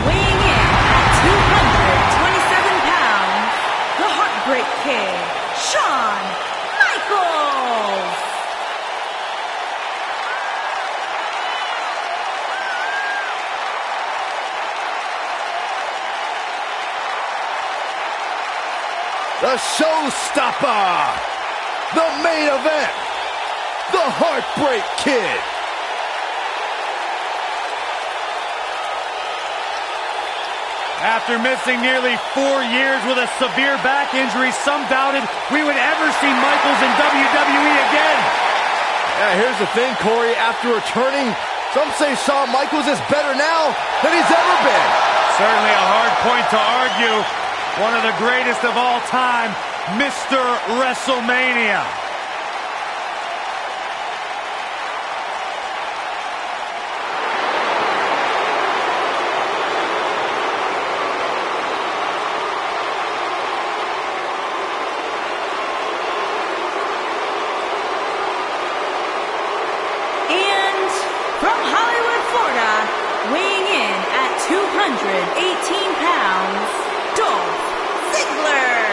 weighing in at 227 pounds, the Heartbreak Kid, Shawn Michaels. The showstopper, the main event, the Heartbreak Kid. After missing nearly 4 years with a severe back injury, some doubted we would ever see Michaels in WWE again. Yeah, here's the thing, Corey. After returning, some say Shawn Michaels is better now than he's ever been. Certainly a hard point to argue. One of the greatest of all time, Mr. WrestleMania. pounds, Dolph Ziggler.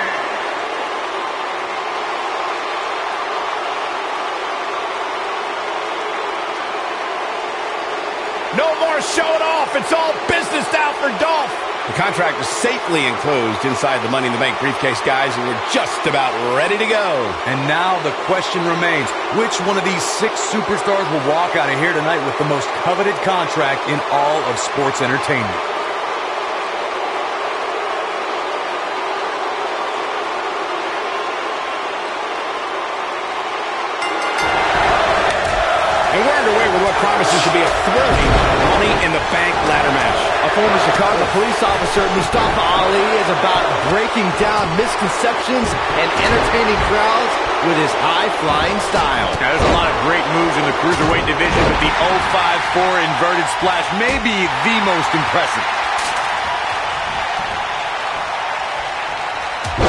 No more showing off. It's all business now for Dolph. The contract is safely enclosed inside the Money in the Bank briefcase, guys, and we're just about ready to go. And now the question remains, which one of these 6 superstars will walk out of here tonight with the most coveted contract in all of sports entertainment? And we're underway with what promises to be a thrilling Money in the Bank ladder match. A former Chicago police officer, Mustafa Ali, is about breaking down misconceptions and entertaining crowds with his high-flying style. Now, there's a lot of great moves in the cruiserweight division, but the 054 inverted splash may be the most impressive.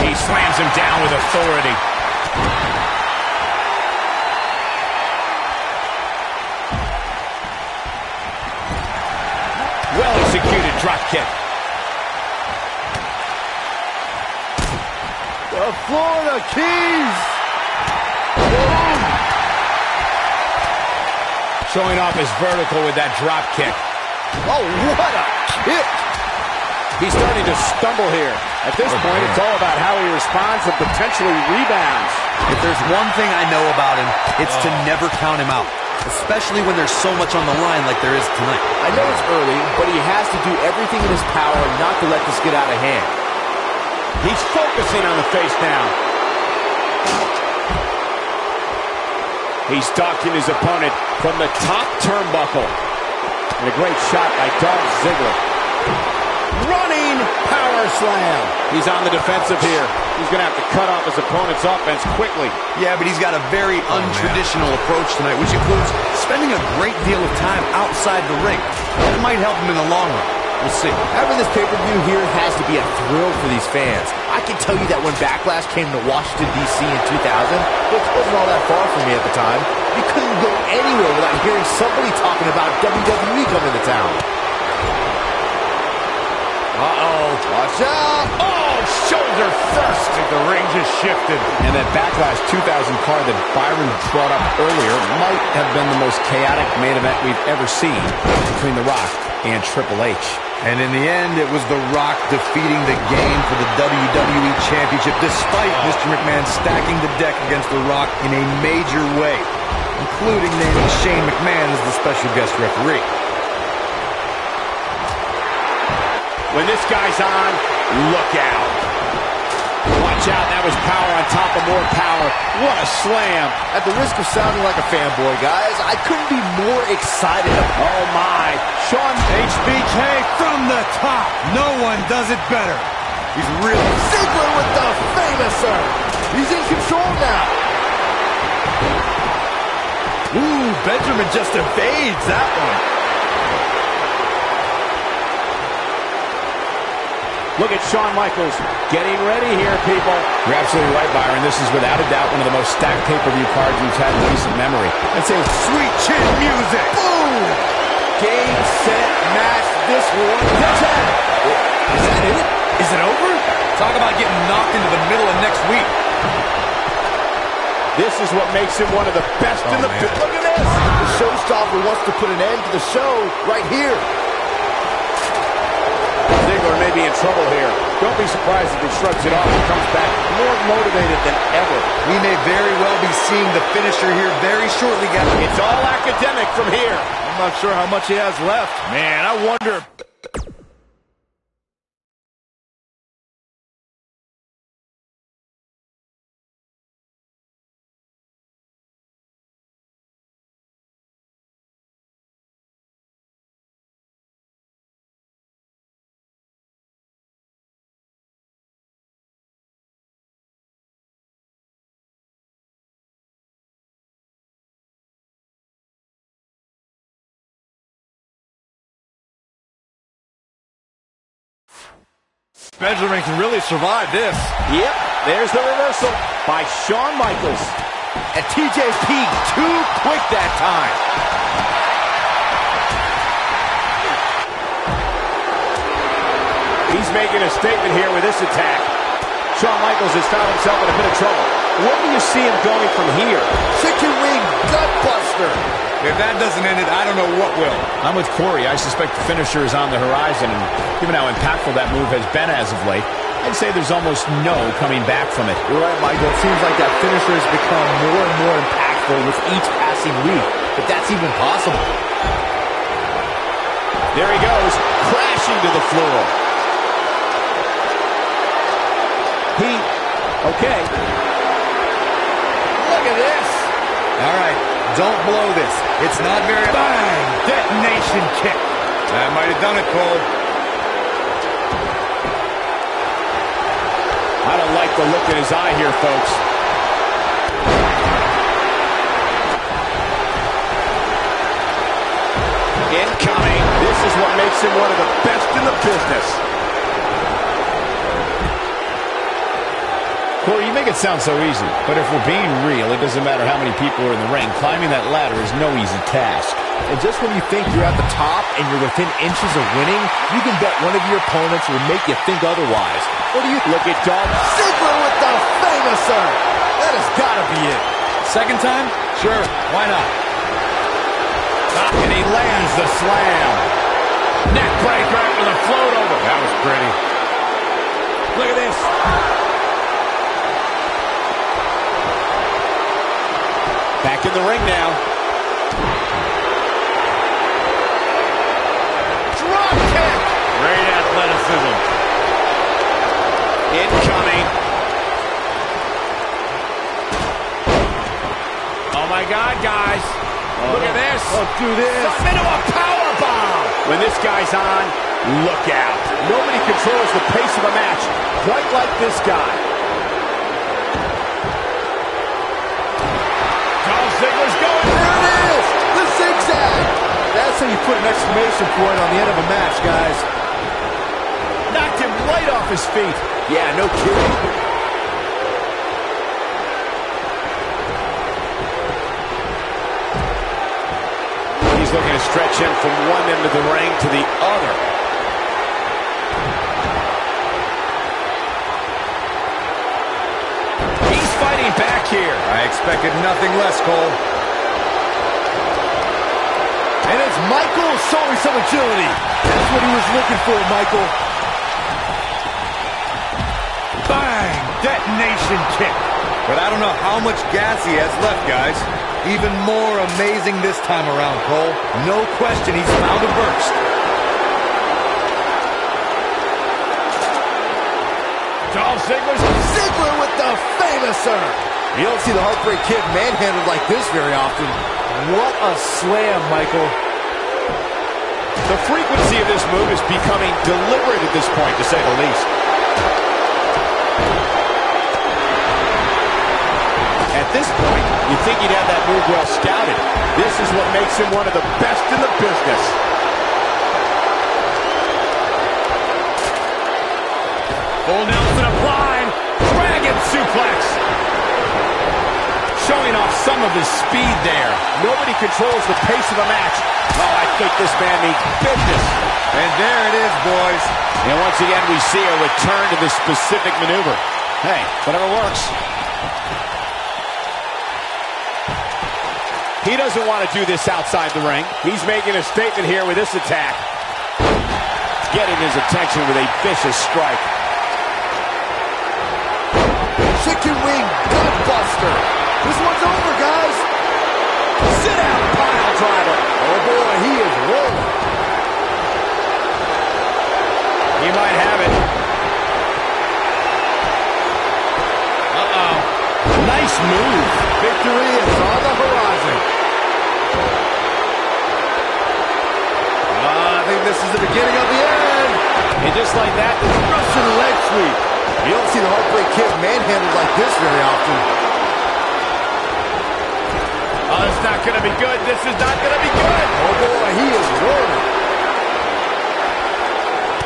He slams him down with authority. Well-executed drop kick. The Florida Keys! Boom! Showing off his vertical with that drop kick. Oh, what a kick! He's starting to stumble here. At this point, it's all about how he responds and potentially rebounds. If there's one thing I know about him, it's to never count him out, especially when there's so much on the line like there is tonight. I know it's early, but he has to do everything in his power not to let this get out of hand. He's focusing on the face now. He's stalking his opponent from the top turnbuckle. And a great shot by Dolph Ziggler. Running power slam. He's on the defensive here. He's going to have to cut off his opponent's offense quickly. Yeah, but he's got a very untraditional approach tonight, which includes spending a great deal of time outside the ring. It might help him in the long run. We'll see. Having this pay-per-view here has to be a thrill for these fans. I can tell you that when Backlash came to Washington, D.C. in 2000, which wasn't all that far from me at the time, you couldn't go anywhere without hearing somebody talking about WWE coming to town. Uh-oh. Watch out! Oh, shoulder first. I think the ring just shifted. And that Backlash 2000 card that Byron brought up earlier might have been the most chaotic main event we've ever seen between The Rock and Triple H. And in the end, it was The Rock defeating the game for the WWE Championship, despite Mr. McMahon stacking the deck against The Rock in a major way, including naming Shane McMahon as the special guest referee. When this guy's on, look out. Watch out, that was power on top of more power. What a slam. At the risk of sounding like a fanboy, guys, I couldn't be more excited. Oh, my. Sean HBK from the top. No one does it better. He's really Ziggler with the famouser. He's in control now. Ooh, Benjamin just evades that one. Look at Shawn Michaels getting ready here, people. You're absolutely right, Byron. This is without a doubt one of the most stacked pay-per-view cards we've had in recent memory. I'd say sweet chin music. Boom! Game, set, match. This one. Is that it? Is it over? Talk about getting knocked into the middle of next week. This is what makes him one of the best in the... Look at this! The showstopper wants to put an end to the show right here. Ziggler may be in trouble here. Don't be surprised if he shrugs it off and comes back more motivated than ever. We may very well be seeing the finisher here very shortly, guys. It's all academic from here. I'm not sure how much he has left. Man, I wonder... Benjamin can really survive this. Yep, there's the reversal by Shawn Michaels. And TJP too quick that time. He's making a statement here with this attack. Shawn Michaels has found himself in a bit of trouble. Where do you see him going from here? Chicken wing gutbuster. If that doesn't end it, I don't know what will. I'm with Corey. I suspect the finisher is on the horizon, and given how impactful that move has been as of late, I'd say there's almost no coming back from it. You're right, Michael. It seems like that finisher has become more and more impactful with each passing week, if that's even possible. There he goes, crashing to the floor. Okay. Look at this. All right, don't blow this. It's not very... Bang! Detonation kick. That might have done it, Cole. I don't like the look in his eye here, folks. Incoming. This is what makes him one of the best in the business. Corey, you make it sound so easy, but if we're being real, it doesn't matter how many people are in the ring. Climbing that ladder is no easy task. And just when you think you're at the top and you're within inches of winning, you can bet one of your opponents will make you think otherwise. What do you look at Dolph Ziggler with the famouser? That has got to be it. Second time? Sure, why not? And he lands the slam. Neck breaker after the float over. That was pretty. Look at this. Back in the ring now. Drop kick. Great athleticism. Incoming. Oh my God, guys. Look at this. Look, do this. Up into a power bomb. When this guy's on, look out. Nobody controls the pace of a match quite like this guy. Ziggler's going. There it is! The zigzag! That's how you put an exclamation point on the end of a match, guys. Knocked him right off his feet. Yeah, no kidding. He's looking to stretch him from one end of the ring to the other. He's fighting back here. I expected nothing less, Cole. And it's Michael showing some agility. That's what he was looking for, Michael. Bang! Detonation kick. But I don't know how much gas he has left, guys. Even more amazing this time around, Cole. No question he's found a burst. Dolph Ziggler with the famouser. You don't see the Heartbreak Kid manhandled like this very often. What a slam, Michael. The frequency of this move is becoming deliberate at this point, to say the least. At this point, you think he'd have that move well scouted. This is what makes him one of the best in the business. Full Nelson applied. Dragon suplex. Showing off some of his speed there. Nobody controls the pace of a match. Oh, I think this man needs business. And there it is, boys. And once again, we see a return to this specific maneuver. Hey, whatever works. He doesn't want to do this outside the ring. He's making a statement here with this attack. Getting his attention with a vicious strike. Chicken wing gutbuster. This one's over, guys. Sit out pile driver. Oh boy, he is rolling. He might have it. Uh-oh. Nice move. Victory is on the horizon. I think this is the beginning of the end. And just like that, the Russian leg sweep. You don't see the Heartbreak Kid manhandled like this very often. Oh, it's not going to be good. This is not going to be good. Oh boy, he is rolling.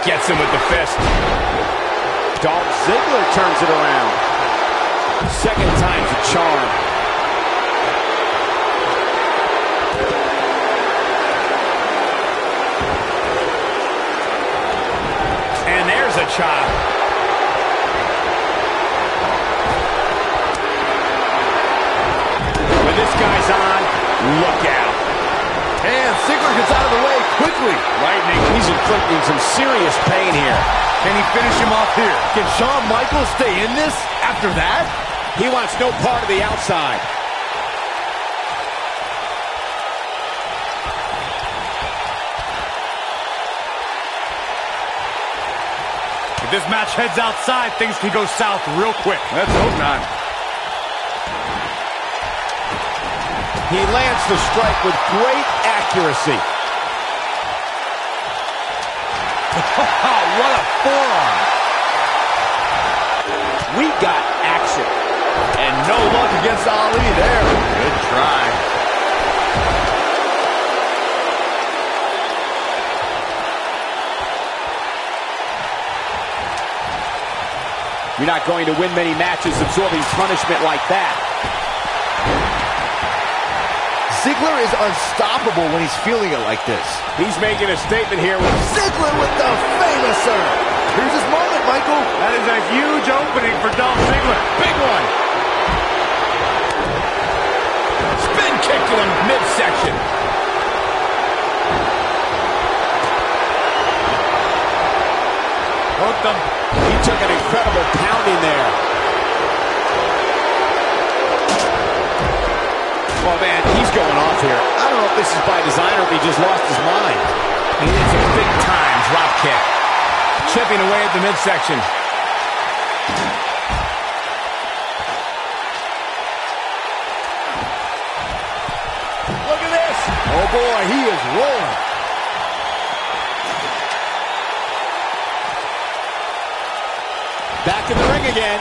Gets him with the fist. Dolph Ziggler turns it around. Second time's a charm. And there's a chop. When this guy's on, look out. And Ziggler gets out of the way quickly. Lightning, he's inflicting some serious pain here. Can he finish him off here? Can Shawn Michaels stay in this after that? He wants no part of the outside. If this match heads outside, things can go south real quick. Let's hope not. He lands the strike with great accuracy. What a forearm. We got action. And no luck against Ali there. Good try. You're not going to win many matches absorbing punishment like that. Ziggler is unstoppable when he's feeling it like this. He's making a statement here with Ziggler with the famouser. Here's his moment, Michael. That is a huge opening for Dolph Ziggler. big one. Spin kick to the midsection. Hooked him. He took an incredible pounding there. Oh, man, he's going off here. I don't know if this is by design or if he just lost his mind. And it's a big-time drop kick. Chipping away at the midsection. Look at this. Oh, boy, he is rolling. Back in the ring again.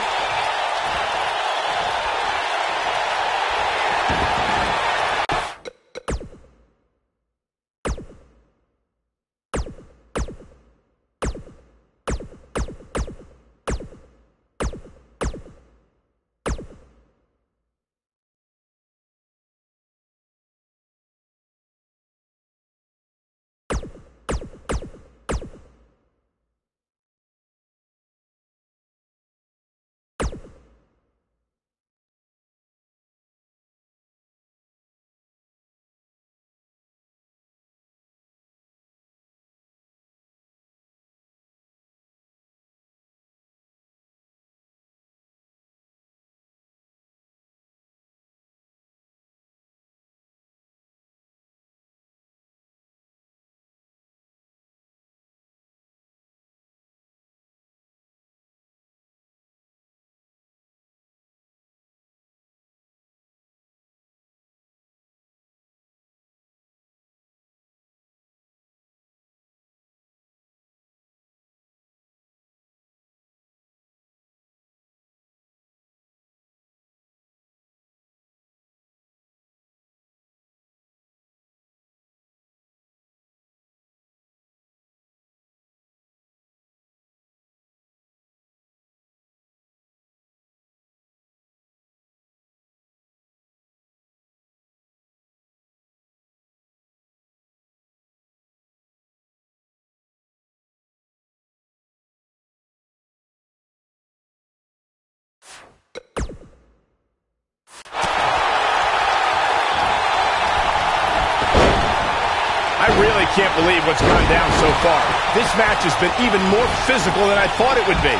I really can't believe what's gone down so far. This match has been even more physical than I thought it would be.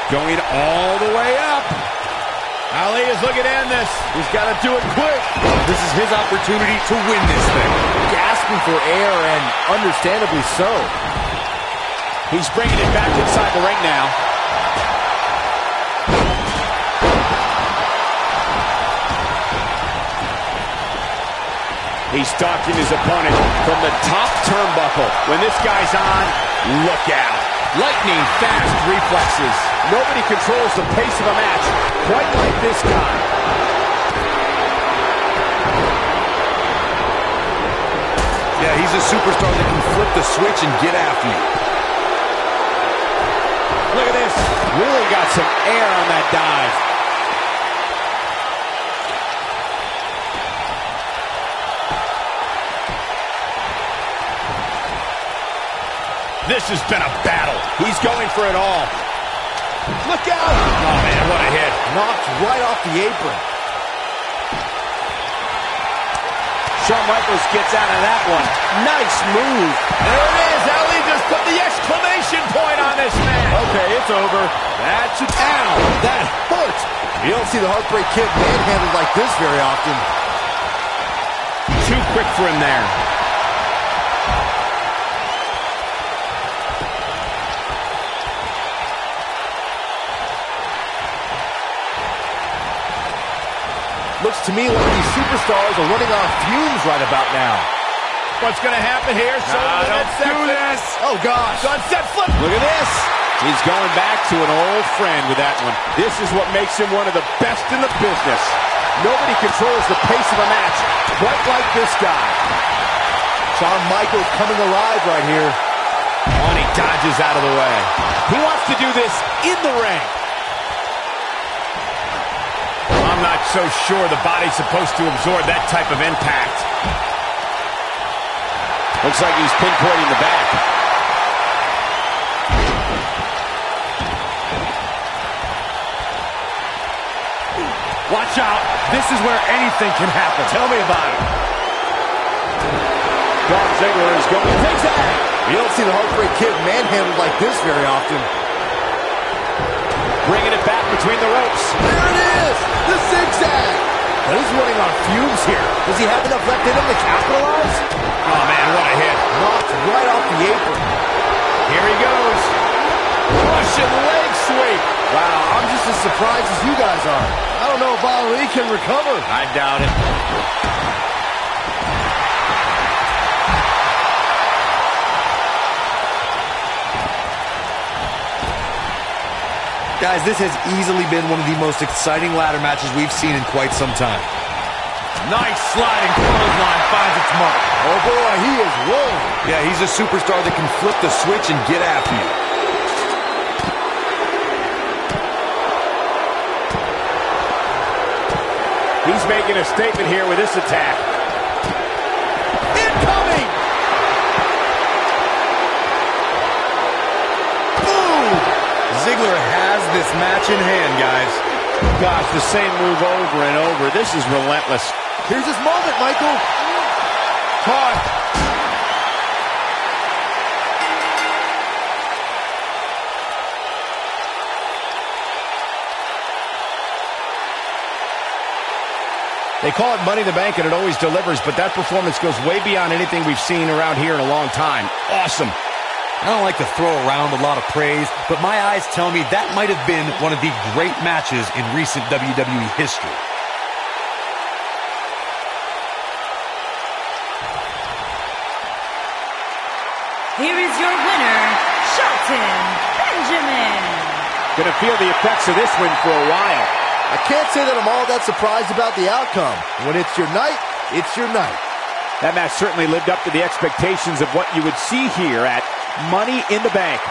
Going all the way up. Ali is looking to end this. He's got to do it quick. This is his opportunity to win this thing. Gasping for air, and understandably so. He's bringing it back inside the ring now. He's stalking his opponent from the top turnbuckle. When this guy's on, look out. Lightning fast reflexes. Nobody controls the pace of a match quite like this guy. Yeah, he's a superstar that can flip the switch and get after you. Look at this. Really got some air on that dive. This has been a battle. He's going for it all. Look out! Oh, man, what a hit. Knocked right off the apron. Shawn Michaels gets out of that one. Nice move. There it is. Ali just put the exclamation point on this man. Okay, it's over. That should... Ow! That hurt. You don't see the Heartbreak Kid manhandled like this very often. Too quick for him there. Looks to me like these superstars are running on fumes right about now. What's going to happen here? Don't do this. Oh, gosh. Sunset flip. Look at this. He's going back to an old friend with that one. This is what makes him one of the best in the business. Nobody controls the pace of a match quite like this guy. Shawn Michaels coming alive right here. Oh, and he dodges out of the way. He wants to do this in the ring. I'm not so sure the body's supposed to absorb that type of impact. Looks like he's pinpointing the back. Watch out. This is where anything can happen. Tell me about it. Dolph Ziggler is going zigzag. You don't see the Heartbreak Kid manhandled like this very often. Bringing it back between the ropes. There it is! The zigzag! Now he's running on fumes here. Does he have enough left in him to capitalize? Oh, man, what a hit. Knocked right off the apron. Here he goes. Russian leg sweep. Wow, I'm just as surprised as you guys are. I don't know if Ali can recover. I doubt it. Guys, this has easily been one of the most exciting ladder matches we've seen in quite some time. Nice sliding clothesline finds its mark. Oh boy, he is rolling. Yeah, he's a superstar that can flip the switch and get after you. He's making a statement here with this attack. Incoming! Boom! Ziggler has this match in hand, guys. Gosh, the same move over and over. This is relentless. Here's his moment, Michael. Caught. They call it Money in the Bank, and it always delivers, but that performance goes way beyond anything we've seen around here in a long time. Awesome. I don't like to throw around a lot of praise, but my eyes tell me that might have been one of the great matches in recent WWE history. Here is your winner, Shelton Benjamin. Gonna feel the effects of this win for a while. I can't say that I'm all that surprised about the outcome. When it's your night, it's your night. That match certainly lived up to the expectations of what you would see here at Money in the Bank.